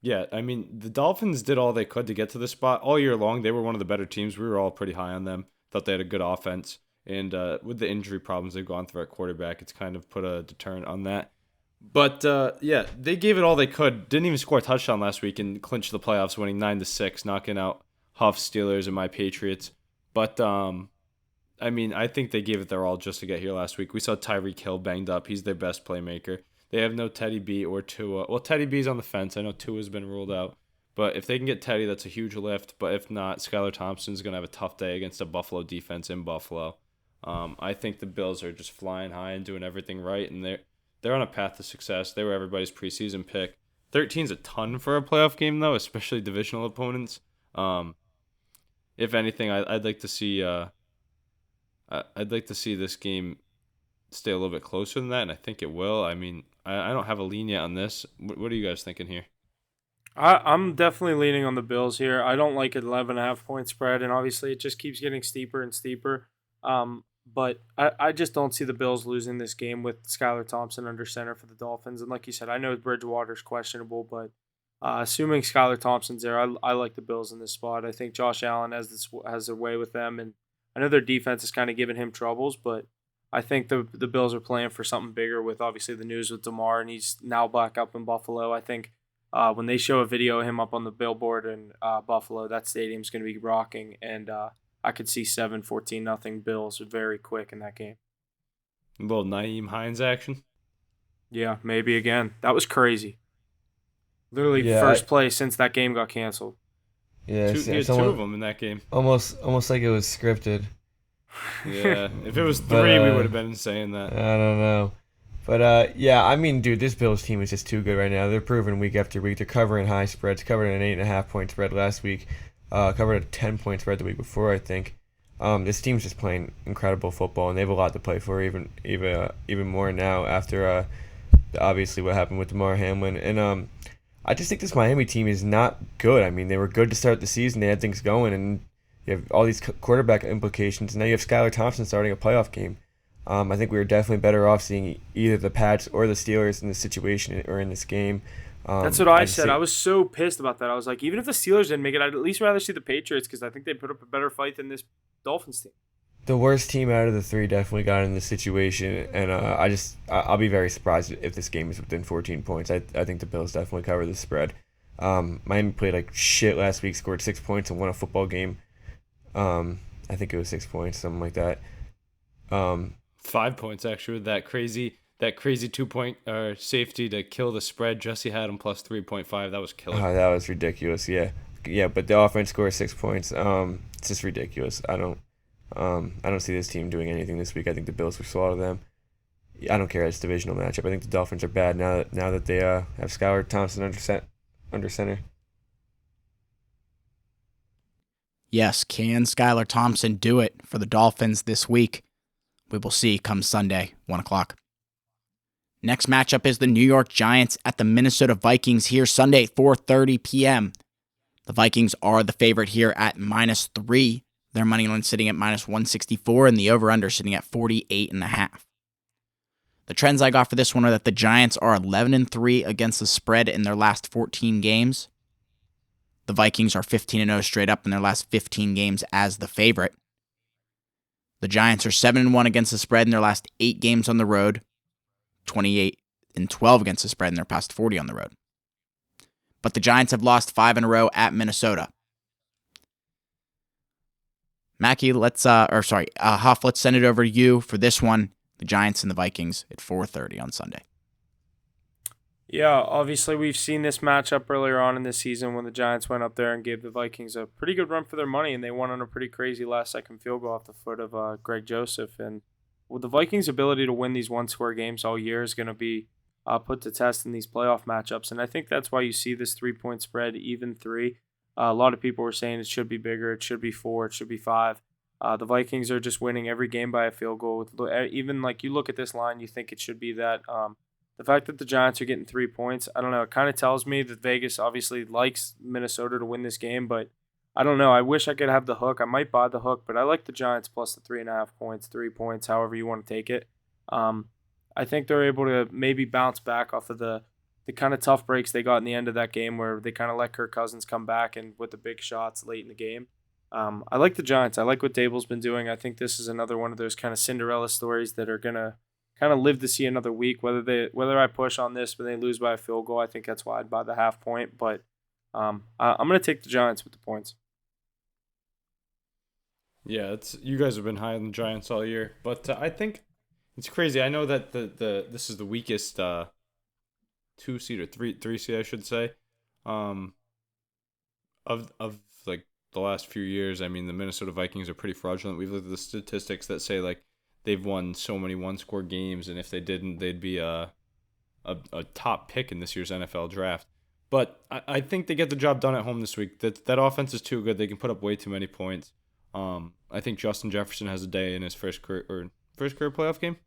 yeah, I mean, the Dolphins did all they could to get to this spot. All year long, they were one of the better teams. We were all pretty high on them. Thought they had a good offense. And with the injury problems they've gone through at quarterback, it's kind of put a deterrent on that. But yeah, they gave it all they could. Didn't even score a touchdown last week and clinched the playoffs, winning 9-6, knocking out Huff, Steelers, and my Patriots. But I mean, I think they gave it their all just to get here last week. We saw Tyreek Hill banged up. He's their best playmaker. They have no Teddy B or Tua. Well, Teddy B's on the fence. I know Tua's been ruled out. But if they can get Teddy, that's a huge lift. But if not, Skylar Thompson's going to have a tough day against a Buffalo defense in Buffalo. I think the Bills are just flying high and doing everything right, and they're on a path to success. They were everybody's preseason pick. 13's a ton for a playoff game, though, especially divisional opponents. If anything, I'd like to see this game stay a little bit closer than that, and I think it will. I mean, I don't have a lean yet on this. What are you guys thinking here? I'm definitely leaning on the Bills here. I don't like an 11.5-point spread, and obviously it just keeps getting steeper and steeper. But I just don't see the Bills losing this game with Skylar Thompson under center for the Dolphins. And like you said, I know Bridgewater's questionable, but assuming Skylar Thompson's there, I like the Bills in this spot. I think Josh Allen has a way with them, and I know their defense is kind of giving him troubles, but I think the Bills are playing for something bigger with obviously the news with DeMar, and he's now back up in Buffalo. I think when they show a video of him up on the billboard in Buffalo, that stadium's going to be rocking, and I could see 7-14-0 Bills very quick in that game. A little Nyheim Hines action. Yeah, maybe again. That was crazy. Literally first play since that game got canceled. Yeah, two of them in that game. Almost like it was scripted. Yeah, if it was 3, we would have been saying that. I don't know. But, yeah, I mean, dude, this Bills team is just too good right now. They're proving week after week. They're covering high spreads, covered an 8.5-point spread last week. Covered a 10-point spread the week before, I think. This team's just playing incredible football, and they have a lot to play for, even more now after obviously what happened with DeMar Hamlin. And I just think this Miami team is not good. I mean, they were good to start the season. They had things going, and you have all these quarterback implications. Now you have Skylar Thompson starting a playoff game. I think we were definitely better off seeing either the Pats or the Steelers in this situation or in this game. That's what I said. I was so pissed about that. I was like, even if the Steelers didn't make it, I'd at least rather see the Patriots because I think they put up a better fight than this Dolphins team. The worst team out of the 3 definitely got in this situation, and I'll be very surprised if this game is within 14 points. I think the Bills definitely cover the spread. Miami played like shit last week, scored 6 points and won a football game. I think it was 6 points, something like that. 5 points actually with that crazy 2-point safety to kill the spread. Jesse had him plus 3.5. That was killer. Oh, that was ridiculous. Yeah. But the offense scored 6 points. It's just ridiculous. I don't see this team doing anything this week. I think the Bills will swallow them. I don't care. It's a divisional matchup. I think the Dolphins are bad now that they have Skylar Thompson under center. Yes, can Skylar Thompson do it for the Dolphins this week? We will see come Sunday, 1 o'clock. Next matchup is the New York Giants at the Minnesota Vikings here Sunday, 4:30 p.m. The Vikings are the favorite here at -3. Their money line sitting at -164 and the over-under sitting at 48.5. The trends I got for this one are that the Giants are 11-3 against the spread in their last 14 games. The Vikings are 15-0 straight up in their last 15 games as the favorite. The Giants are 7-1 against the spread in their last 8 games on the road, 28-12 against the spread in their past 40 on the road. But the Giants have lost 5 in a row at Minnesota. Mackie, Huff, let's send it over to you for this one. The Giants and the Vikings at 4:30 on Sunday. Yeah, obviously we've seen this matchup earlier on in this season when the Giants went up there and gave the Vikings a pretty good run for their money, and they won on a pretty crazy last-second field goal off the foot of Greg Joseph. And the Vikings' ability to win these one-score games all year is going to be put to test in these playoff matchups, and I think that's why you see this 3-point spread, even 3. A lot of people were saying it should be bigger, it should be 4, it should be 5. The Vikings are just winning every game by a field goal. Even like you look at this line, you think it should be that. The fact that the Giants are getting 3 points, I don't know. It kind of tells me that Vegas obviously likes Minnesota to win this game, but I don't know. I wish I could have the hook. I might buy the hook, but I like the Giants plus the 3.5 points, 3 points, however you want to take it. I think they're able to maybe bounce back off of the kind of tough breaks they got in the end of that game where they kind of let Kirk Cousins come back and with the big shots late in the game. I like the Giants. I like what Dable's been doing. I think this is another one of those kind of Cinderella stories that are going to kind of live to see another week. Whether I push on this when they lose by a field goal, I think that's wide by the half point. But I'm going to take the Giants with the points. Yeah, you guys have been high on the Giants all year, but I think it's crazy. I know that this is the weakest 2 seed or 3 seed, I should say, of like the last few years. I mean, the Minnesota Vikings are pretty fraudulent. We've looked at the statistics that say like they've won so many one-score games, and if they didn't, they'd be a top pick in this year's NFL draft. But I think they get the job done at home this week. That offense is too good. They can put up way too many points. I think Justin Jefferson has a day in his first career playoff game.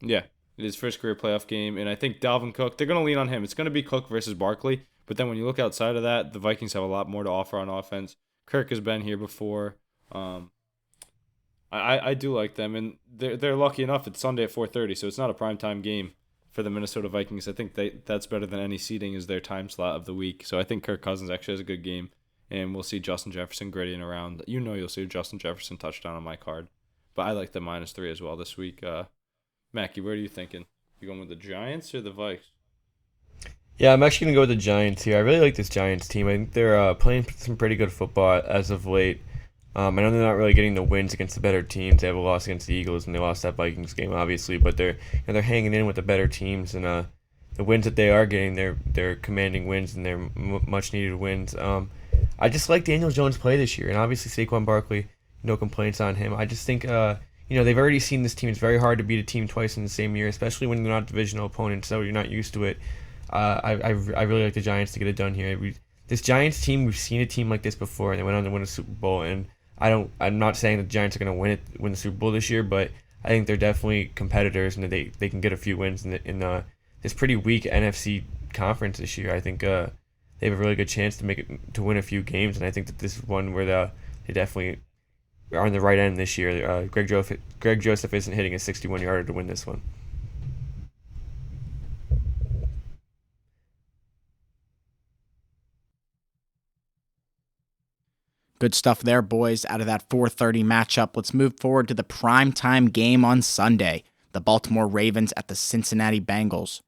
Yeah, his first career playoff game, and I think Dalvin Cook, they're going to lean on him. It's going to be Cook versus Barkley, but then when you look outside of that, the Vikings have a lot more to offer on offense. Kirk has been here before. I do like them, and they're lucky enough it's Sunday at 4:30, so it's not a primetime game for the Minnesota Vikings. I think that's better than any seeding is their time slot of the week. So I think Kirk Cousins actually has a good game, and we'll see Justin Jefferson grittying around. You'll see a Justin Jefferson touchdown on my card, but I like the -3 as well this week. Mackie, where are you thinking? You going with the Giants or the Vikes? Yeah, I'm actually going to go with the Giants here. I really like this Giants team. I think they're playing some pretty good football as of late. I know they're not really getting the wins against the better teams. They have a loss against the Eagles, and they lost that Vikings game, obviously. But they're hanging in with the better teams, and the wins that they are getting, they're commanding wins, and they're much needed wins. I just like Daniel Jones' play this year, and obviously Saquon Barkley, no complaints on him. I just think they've already seen this team. It's very hard to beat a team twice in the same year, especially when they're not divisional opponents, so you're not used to it. I really like the Giants to get it done here. This Giants team, we've seen a team like this before, and they went on to win a Super Bowl. And I'm not saying the Giants are going to win the Super Bowl this year, but I think they're definitely competitors, and they can get a few wins in this pretty weak NFC conference this year. I think they have a really good chance to win a few games, and I think that this is one where they definitely are on the right end this year. Greg Joseph isn't hitting a 61-yarder to win this one. Good stuff there, boys, out of that 4:30 matchup. Let's move forward to the primetime game on Sunday. The Baltimore Ravens at the Cincinnati Bengals.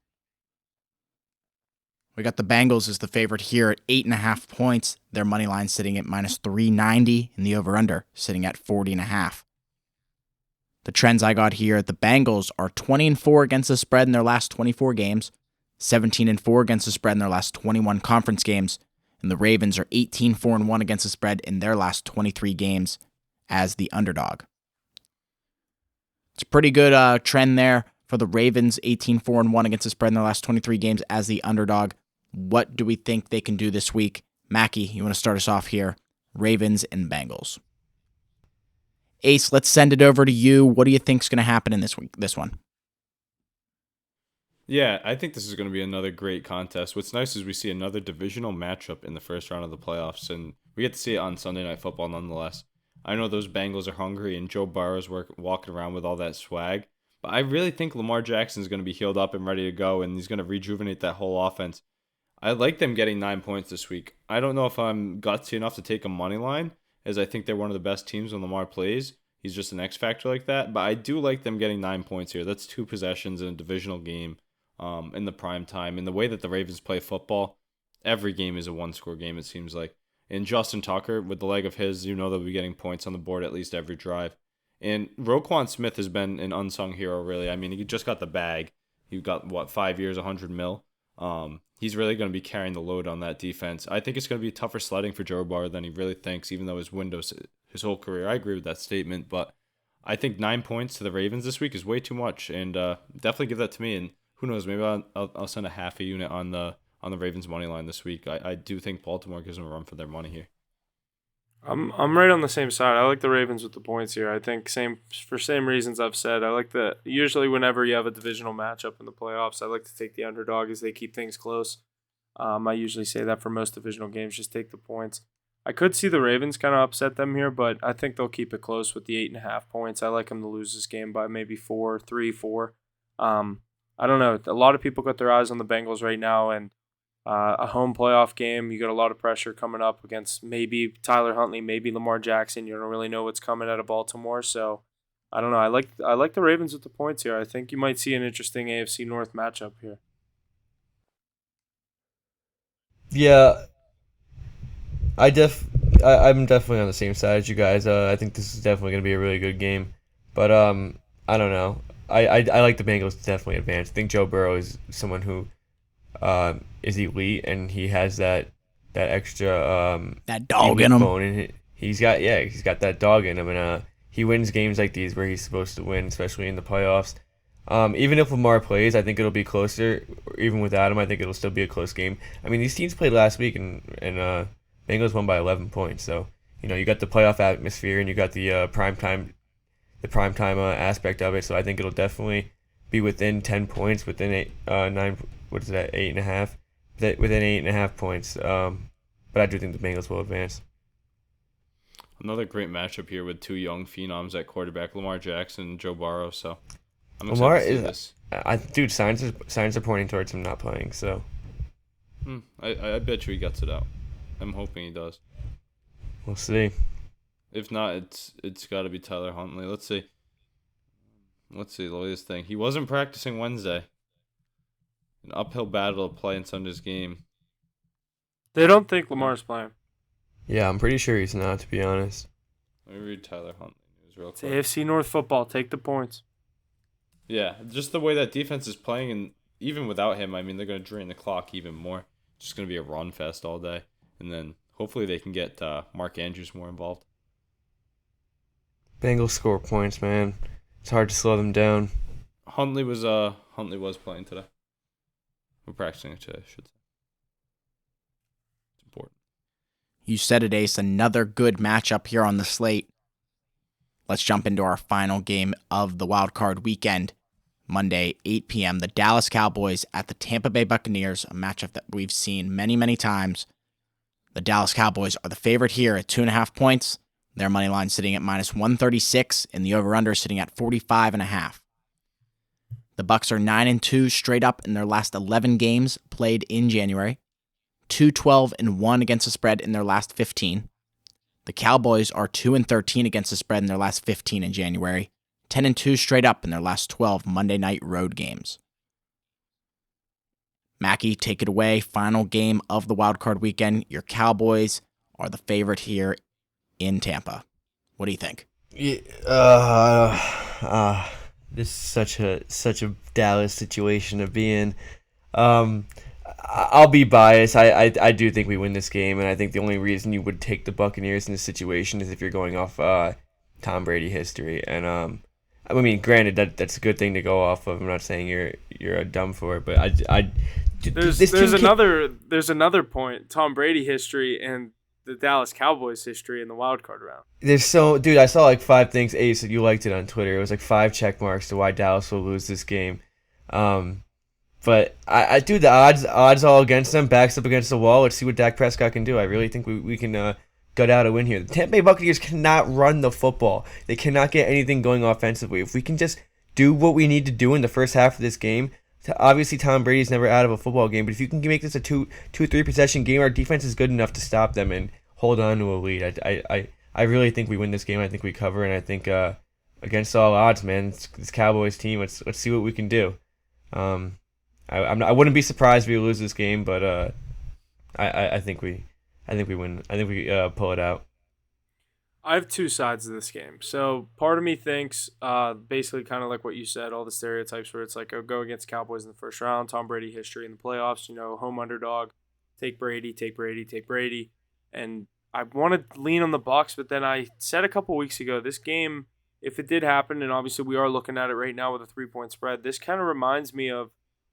We got the Bengals as the favorite here at 8.5 points. Their money line sitting at -390, and the over-under sitting at 40.5. The trends I got here, the Bengals are 20-4 against the spread in their last 24 games, 17-4 against the spread in their last 21 conference games, and the Ravens are 18-4-1 against the spread in their last 23 games as the underdog. It's a pretty good trend there for the Ravens, 18-4-1 against the spread in their last 23 games as the underdog. What do we think they can do this week? Mackie, you want to start us off here? Ravens and Bengals. Ace, let's send it over to you. What do you think is going to happen in this one? Yeah, I think this is going to be another great contest. What's nice is we see another divisional matchup in the first round of the playoffs, and we get to see it on Sunday Night Football nonetheless. I know those Bengals are hungry, and Joe Burrow's walking around with all that swag, but I really think Lamar Jackson is going to be healed up and ready to go, and he's going to rejuvenate that whole offense. I like them getting 9 points this week. I don't know if I'm gutsy enough to take a money line, as I think they're one of the best teams when Lamar plays. He's just an X factor like that, but I do like them getting 9 points here. That's 2 possessions in a divisional game. In the prime time. And the way that the Ravens play football, every game is a one-score game, it seems like. And Justin Tucker, with the leg of his, they'll be getting points on the board at least every drive. And Roquan Smith has been an unsung hero, really. I mean, he just got the bag. He got, 5 years, $100 million. He's really going to be carrying the load on that defense. I think it's going to be tougher sledding for Joe Burrow than he really thinks, even though his whole career. I agree with that statement, but I think 9 points to the Ravens this week is way too much, and definitely give that to me. And who knows? Maybe I'll send a half a unit on the Ravens money line this week. I do think Baltimore gives them a run for their money here. I'm right on the same side. I like the Ravens with the points here. I think for same reasons I've said. I like usually whenever you have a divisional matchup in the playoffs, I like to take the underdog as they keep things close. I usually say that for most divisional games, just take the points. I could see the Ravens kind of upset them here, but I think they'll keep it close with the 8.5 points. I like them to lose this game by maybe 4. I don't know. A lot of people got their eyes on the Bengals right now, and a home playoff game, you got a lot of pressure coming up against maybe Tyler Huntley, maybe Lamar Jackson. You don't really know what's coming out of Baltimore, so I don't know. I like the Ravens with the points here. I think you might see an interesting AFC North matchup here. Yeah, I'm definitely on the same side as you guys. I think this is definitely going to be a really good game, but I don't know. I like the Bengals to definitely advance. I think Joe Burrow is someone who is elite, and he has that extra That dog elite in him. bone in it. He's got that dog in him, and he wins games like these where he's supposed to win, especially in the playoffs. Even if Lamar plays, I think it'll be closer. Even without him, I think it'll still be a close game. I mean, these teams played last week, and Bengals won by 11 points. So you got the playoff atmosphere, and you got the primetime aspect of it. So I think it'll definitely be within 10 points, within 9. What is that? 8.5. Within 8.5 points. But I do think the Bengals will advance. Another great matchup here with two young phenoms at quarterback, Lamar Jackson and Joe Burrow. So I'm excited Lamar to see is, this. dude. Signs are pointing towards him not playing. So I bet you he gets it out. I'm hoping he does. we'll see. If not, it's got to be Tyler Huntley. Let's see the latest thing. He wasn't practicing Wednesday. An uphill battle to play in Sunday's game. They don't think Lamar's playing. Yeah, I'm pretty sure he's not, to be honest. Let me read Tyler Huntley news real It's quick. AFC North football. Take the points. Yeah, just the way that defense is playing, and even without him, I mean, they're going to drain the clock even more. It's just going to be a run fest all day. And then hopefully they can get Mark Andrews more involved. Bengals score points, man. It's hard to slow them down. Huntley was playing today. We're practicing it today, I should say. It's important. You said it, Ace. Another good matchup here on the slate. Let's jump into our final game of the wild card weekend. Monday, 8 p.m., the Dallas Cowboys at the Tampa Bay Buccaneers, a matchup that we've seen many, many times. The Dallas Cowboys are the favorite here at 2.5 points. Their money line sitting at minus 136, and the over-under sitting at 45.5. The Bucs are 9-2 straight up in their last 11 games played in January. 2-12-1 against the spread in their last 15. The Cowboys are 2-13 against the spread in their last 15 in January. 10-2 straight up in their last 12 Monday night road games. Mackie, take it away. Final game of the wildcard weekend. Your Cowboys are the favorite here in Tampa. What do you think? Yeah, this is such a Dallas situation to be in. I'll be biased. I do think we win this game, and I think the only reason you would take the Buccaneers in this situation is if you're going off Tom Brady history. And I mean, granted that's a good thing to go off of. I'm not saying you're a dumb for it, but there's another point. Tom Brady history and the Dallas Cowboys history in the wild card round. Dude, I saw like 5 things. Ace, you liked it on Twitter. It was like 5 check marks to why Dallas will lose this game. But I do the odds all against them, backs up against the wall. Let's see what Dak Prescott can do. I really think we can gut out a win here. The Tampa Bay Buccaneers cannot run the football. They cannot get anything going offensively. If we can just do what we need to do in the first half of this game, obviously Tom Brady's never out of a football game, but if you can make this a 2-3 possession game, our defense is good enough to stop them and hold on to a lead. I really think we win this game. I think we cover, and I think against all odds, man, this Cowboys team. Let's see what we can do. I wouldn't be surprised if we lose this game, but I think we win. I think we pull it out. I have 2 sides of this game. So part of me thinks basically kind of like what you said, all the stereotypes where it's like, oh, go against Cowboys in the first round, Tom Brady history in the playoffs, home underdog, take Brady. And I want to lean on the Bucs, but then I said a couple weeks ago, this game, if it did happen, and obviously we are looking at it right now with a 3-point spread, this kind of reminds me of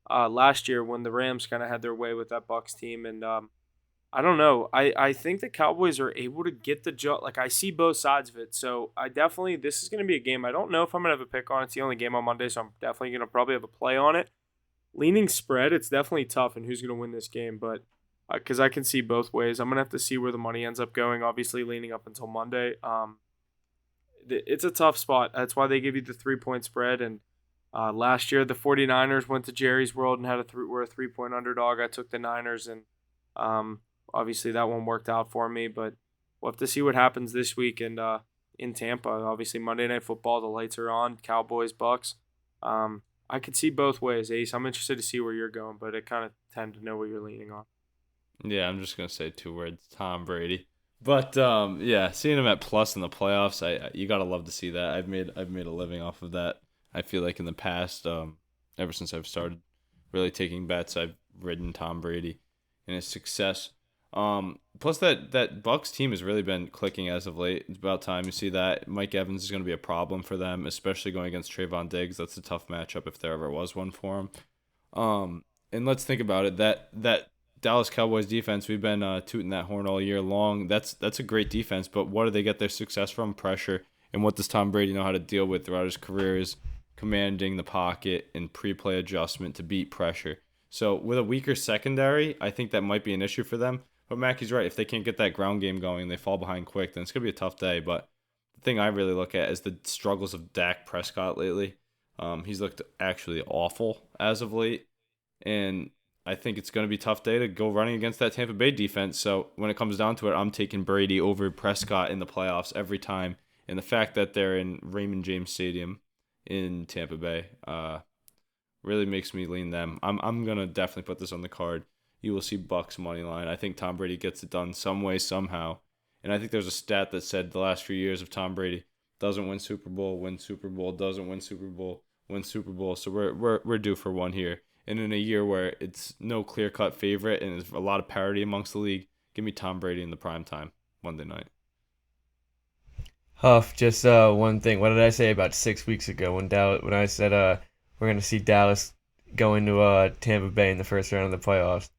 last year when the Rams kind of had their way with that Bucs team. And I don't know. I think the Cowboys are able to get the job. Like, I see both sides of it. So this is going to be a game. I don't know if I'm going to have a pick on it. It's the only game on Monday, so I'm definitely going to probably have a play on it. Leaning spread, it's definitely tough and who's going to win this game. But because I can see both ways, I'm going to have to see where the money ends up going, obviously leaning up until Monday. It's a tough spot. That's why they give you the 3-point spread. And last year, the 49ers went to Jerry's World and were a 3-point underdog. I took the Niners, and obviously that one worked out for me. But we'll have to see what happens this week. And in Tampa. Obviously, Monday Night Football, the lights are on. Cowboys, Bucks. I could see both ways, Ace. I'm interested to see where you're going, but I kind of tend to know what you're leaning on. Yeah, I'm just gonna say 2 words: Tom Brady. But yeah, seeing him at plus in the playoffs, you gotta love to see that. I've made a living off of that. I feel like in the past, ever since I've started really taking bets, I've ridden Tom Brady and his success. Plus that Bucks team has really been clicking as of late. It's about time you see that. Mike Evans is going to be a problem for them, especially going against Trayvon Diggs. That's a tough matchup if there ever was one for him. And let's think about it. That Dallas Cowboys defense, we've been tooting that horn all year long. That's a great defense, but what do they get their success from? Pressure. And what does Tom Brady know how to deal with throughout his career is commanding the pocket and pre-play adjustment to beat pressure. So with a weaker secondary, I think that might be an issue for them. But Mackey's right. If they can't get that ground game going and they fall behind quick, then it's going to be a tough day. But the thing I really look at is the struggles of Dak Prescott lately. He's looked actually awful as of late. And I think it's going to be a tough day to go running against that Tampa Bay defense. So when it comes down to it, I'm taking Brady over Prescott in the playoffs every time. And the fact that they're in Raymond James Stadium in Tampa Bay really makes me lean them. I'm going to definitely put this on the card. You will see Bucks money line. I think Tom Brady gets it done some way, somehow. And I think there's a stat that said the last few years of Tom Brady doesn't win Super Bowl, win Super Bowl, doesn't win Super Bowl, win Super Bowl. So we're due for one here. And in a year where it's no clear-cut favorite and there's a lot of parity amongst the league, give me Tom Brady in the prime time Monday night. Huff, just one thing. What did I say about 6 weeks ago when I said we're going to see Dallas go into Tampa Bay in the first round of the playoffs?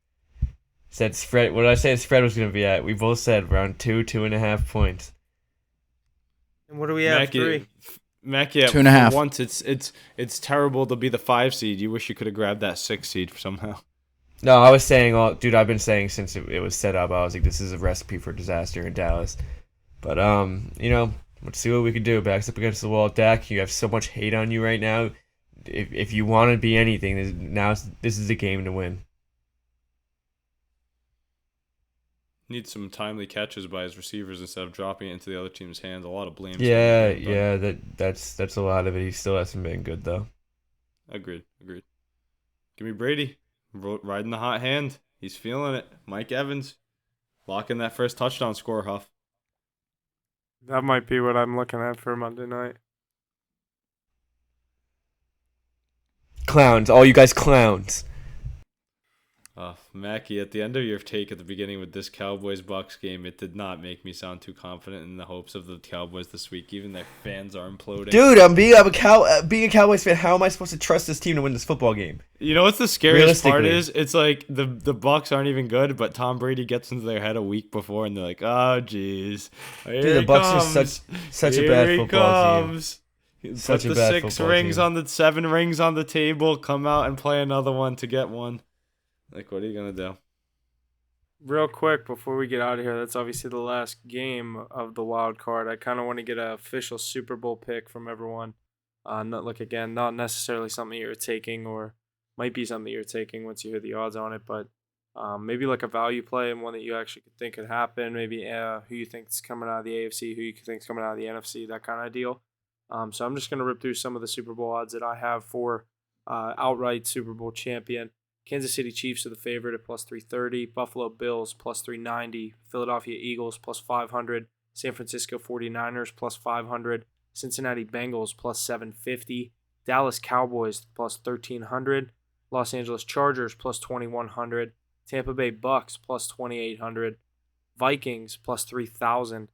Said spread. What did I say the spread was going to be at? We both said around 2.5 points. And what do we have? Three. Mackey, 2.5. Once it's terrible to be the 5 seed. You wish you could have grabbed that 6 seed somehow. No, I was saying, dude, I've been saying since it was set up, I was like, this is a recipe for disaster in Dallas. But let's see what we can do. Backs up against the wall, Dak. You have so much hate on you right now. If you want to be anything, this is the game to win. Needs some timely catches by his receivers instead of dropping it into the other team's hands. A lot of blame. Yeah, that's a lot of it. He still hasn't been good though. Agreed. Give me Brady riding the hot hand. He's feeling it. Mike Evans locking that first touchdown score. Huff. That might be what I'm looking at for Monday night. Clowns, all you guys clowns. Mackey, at the end of your take at the beginning with this Cowboys-Bucks game, it did not make me sound too confident in the hopes of the Cowboys this week. Even their fans are imploding. Dude, being a Cowboys fan, how am I supposed to trust this team to win this football game? You know what's the scariest part is? It's like the Bucks aren't even good, but Tom Brady gets into their head a week before, and they're like, "Oh, jeez, dude, the Bucks are such a bad football team." Put the 7 rings on the table. Come out and play another one to get one. Like, what are you going to do? Real quick, before we get out of here, that's obviously the last game of the wild card. I kind of want to get an official Super Bowl pick from everyone. Not necessarily something you're taking, or might be something you're taking once you hear the odds on it, but maybe like a value play and one that you actually could think could happen. Maybe who you think's coming out of the AFC, who you think's coming out of the NFC, that kind of deal. So I'm just going to rip through some of the Super Bowl odds that I have for outright Super Bowl champion. Kansas City Chiefs are the favorite at plus 330, Buffalo Bills plus 390, Philadelphia Eagles plus 500, San Francisco 49ers plus 500, Cincinnati Bengals plus 750, Dallas Cowboys plus 1300, Los Angeles Chargers plus 2100, Tampa Bay Bucks plus 2800, Vikings plus 3000,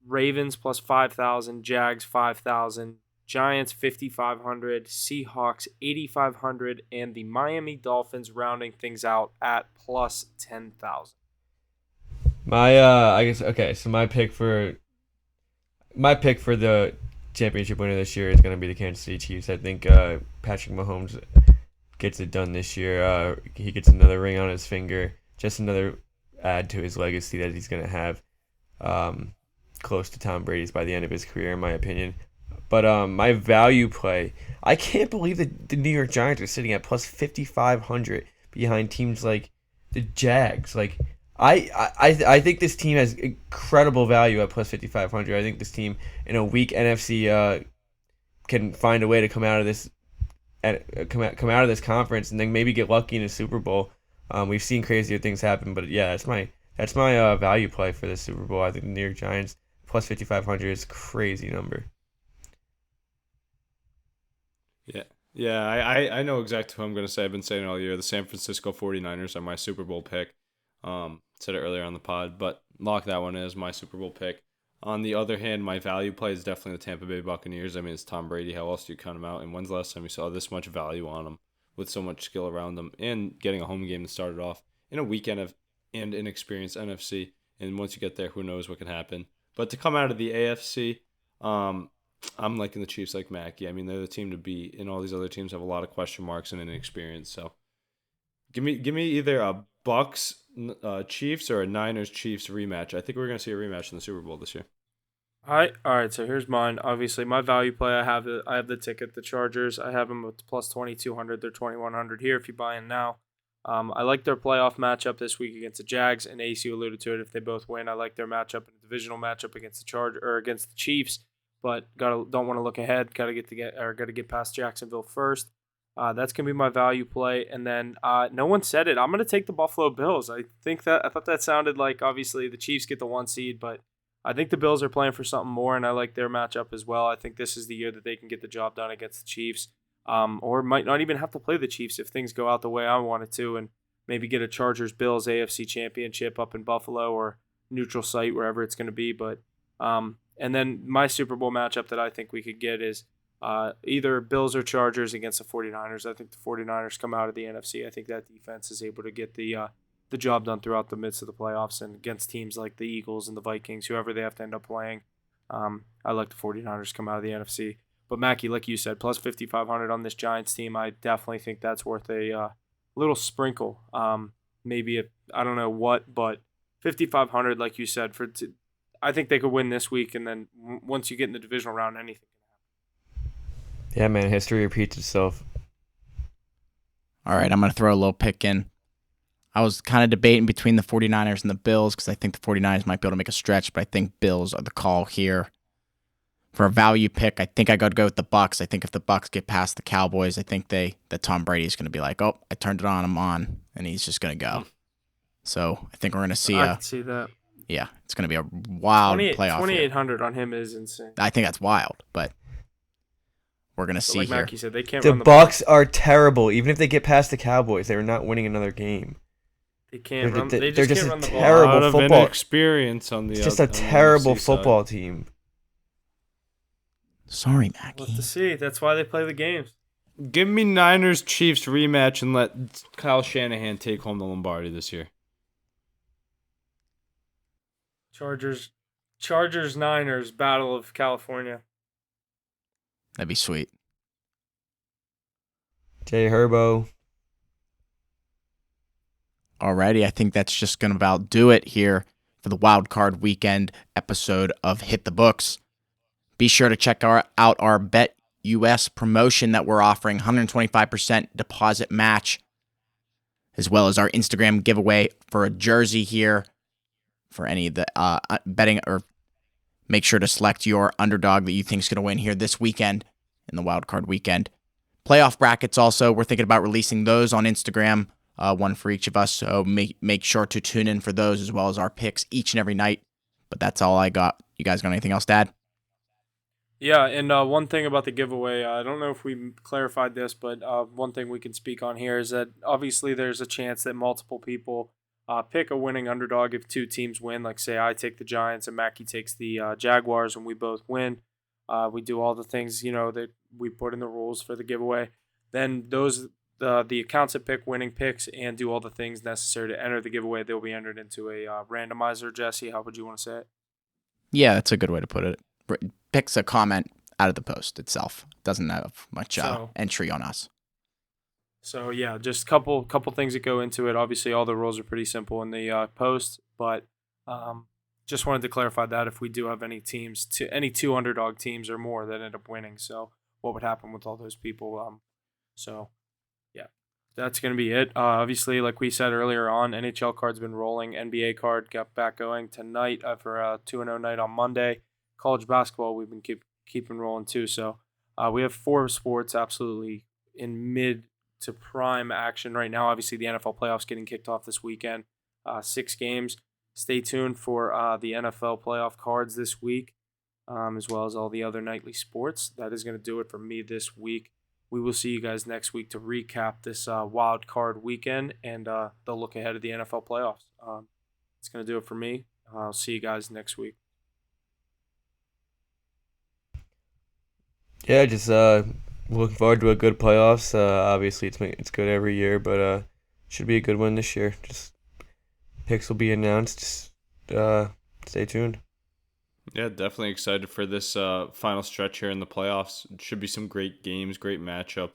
Ravens plus 5,000, Jags 5,000, Giants 5,500, Seahawks 8,500, and the Miami Dolphins rounding things out at plus 10,000. So my pick for the championship winner this year is going to be the Kansas City Chiefs. I think Patrick Mahomes gets it done this year. He gets another ring on his finger, just another add to his legacy that he's going to have close to Tom Brady's by the end of his career, in my opinion. But my value play, I can't believe that the New York Giants are sitting at plus 5,500 behind teams like the Jags. Like, I think this team has incredible value at plus 5,500. I think this team in a weak NFC can find a way to come out of this conference and then maybe get lucky in a Super Bowl. We've seen crazier things happen, but yeah, that's my value play for this Super Bowl. I think the New York Giants plus 5,500 is a crazy number. Yeah, I know exactly who I'm going to say. I've been saying it all year. The San Francisco 49ers are my Super Bowl pick. Said it earlier on the pod, but lock that one in as my Super Bowl pick. On the other hand, my value play is definitely the Tampa Bay Buccaneers. I mean, it's Tom Brady. How else do you count him out? And when's the last time you saw this much value on him with so much skill around them and getting a home game to start it off in a weekend of and inexperienced NFC? And once you get there, who knows what can happen. But to come out of the AFC, I'm liking the Chiefs like Mackie. I mean, they're the team to beat, and all these other teams have a lot of question marks and inexperience. So give me either a Bucks Chiefs or a Niners Chiefs rematch. I think we're going to see a rematch in the Super Bowl this year. All right. So here's mine. Obviously, my value play. I have the ticket. The Chargers. I have them with plus 2,200. They're 2,100 here if you buy in now. I like their playoff matchup this week against the Jags, and Ace, you alluded to it. If they both win, I like their matchup in a divisional matchup against against the Chiefs. But don't want to look ahead. Got to get past Jacksonville first. That's gonna be my value play. And then no one said it. I'm gonna take the Buffalo Bills. I thought that sounded like obviously the Chiefs get the 1 seed, but I think the Bills are playing for something more, and I like their matchup as well. I think this is the year that they can get the job done against the Chiefs, or might not even have to play the Chiefs if things go out the way I want it to, and maybe get a Chargers-Bills AFC Championship up in Buffalo or neutral site, wherever it's going to be. But and then my Super Bowl matchup that I think we could get is either Bills or Chargers against the 49ers. I think the 49ers come out of the NFC. I think that defense is able to get the job done throughout the midst of the playoffs and against teams like the Eagles and the Vikings, whoever they have to end up playing. I like the 49ers come out of the NFC. But Mackie, like you said, plus 5,500 on this Giants team, I definitely think that's worth a little sprinkle. Maybe I don't know what, but 5,500, like you said, I think they could win this week, and then once you get in the divisional round, anything can happen. Yeah, man, history repeats itself. All right, I'm going to throw a little pick in. I was kind of debating between the 49ers and the Bills because I think the 49ers might be able to make a stretch, but I think Bills are the call here. For a value pick, I think I got to go with the Bucks. I think if the Bucks get past the Cowboys, I think that Tom Brady is going to be like, oh, I turned it on, I'm on, and he's just going to go. So I think we're going to see I can see that. Yeah, it's going to be a wild playoff. 2,800 on him is insane. I think that's wild, but we're going to see like here. Mackie said, they can't The run the Bucks are terrible. Even if they get past the Cowboys, they're not winning another game. They can't run. They're They just just can't a run the ball. terrible A lot of football. inexperience on the It's just a terrible football team. Sorry, We'll have Mackie. to see. That's why they play the games. Give me Niners Chiefs rematch and let Kyle Shanahan take home the Lombardi this year. Chargers, Niners, Battle of California. That'd be sweet. Jay Herbo. Alrighty, I think that's just going to about do it here for the Wild Card Weekend episode of Hit the Books. Be sure to check out our BetUS promotion that we're offering, 125% deposit match, as well as our Instagram giveaway for a jersey here for any of the betting, or make sure to select your underdog that you think is going to win here this weekend in the Wild Card Weekend. Playoff brackets also, we're thinking about releasing those on Instagram, one for each of us, so make sure to tune in for those as well as our picks each and every night. But that's all I got. You guys got anything else to add? Yeah, and one thing about the giveaway, I don't know if we clarified this, but one thing we can speak on here is that obviously there's a chance that multiple people pick a winning underdog if two teams win. Like, say I take the Giants and Mackie takes the Jaguars and we both win. We do all the things, that we put in the rules for the giveaway. Then the accounts that pick winning picks and do all the things necessary to enter the giveaway, they'll be entered into a randomizer. Jesse, how would you want to say it? Yeah, that's a good way to put it. Picks a comment out of the post itself. Doesn't have much entry on us. So yeah, just couple things that go into it. Obviously, all the rules are pretty simple in the post, but just wanted to clarify that if we do have any two underdog teams or more that end up winning. So what would happen with all those people? So yeah. That's going to be it. Obviously, like we said earlier on, NHL card's been rolling. NBA card got back going tonight for a 2-0 night on Monday. College basketball, we've been keeping rolling too. So we have 4 sports absolutely in mid to prime action right now. Obviously, the NFL playoffs getting kicked off this weekend. 6 games. Stay tuned for the NFL playoff cards this week, as well as all the other nightly sports. That is going to do it for me this week. We will see you guys next week to recap this wild card weekend and the look ahead of the NFL playoffs. It's going to do it for me. I'll see you guys next week. Yeah, just looking forward to a good playoffs. Obviously, it's good every year, but should be a good one this year. Just picks will be announced. Just stay tuned. Yeah, definitely excited for this final stretch here in the playoffs. It should be some great games, great matchups,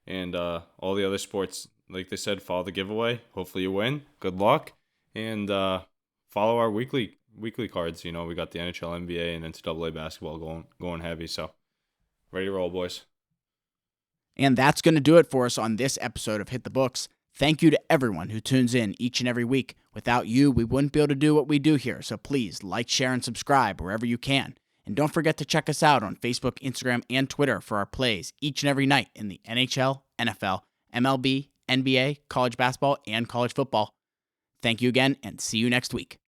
and all the other sports. Like they said, follow the giveaway. Hopefully you win. Good luck, and follow our weekly cards. You know, we got the NHL, NBA, and NCAA basketball going heavy. So ready to roll, boys. And that's going to do it for us on this episode of Hit the Books. Thank you to everyone who tunes in each and every week. Without you, we wouldn't be able to do what we do here, so please like, share, and subscribe wherever you can. And don't forget to check us out on Facebook, Instagram, and Twitter for our plays each and every night in the NHL, NFL, MLB, NBA, college basketball, and college football. Thank you again, and see you next week.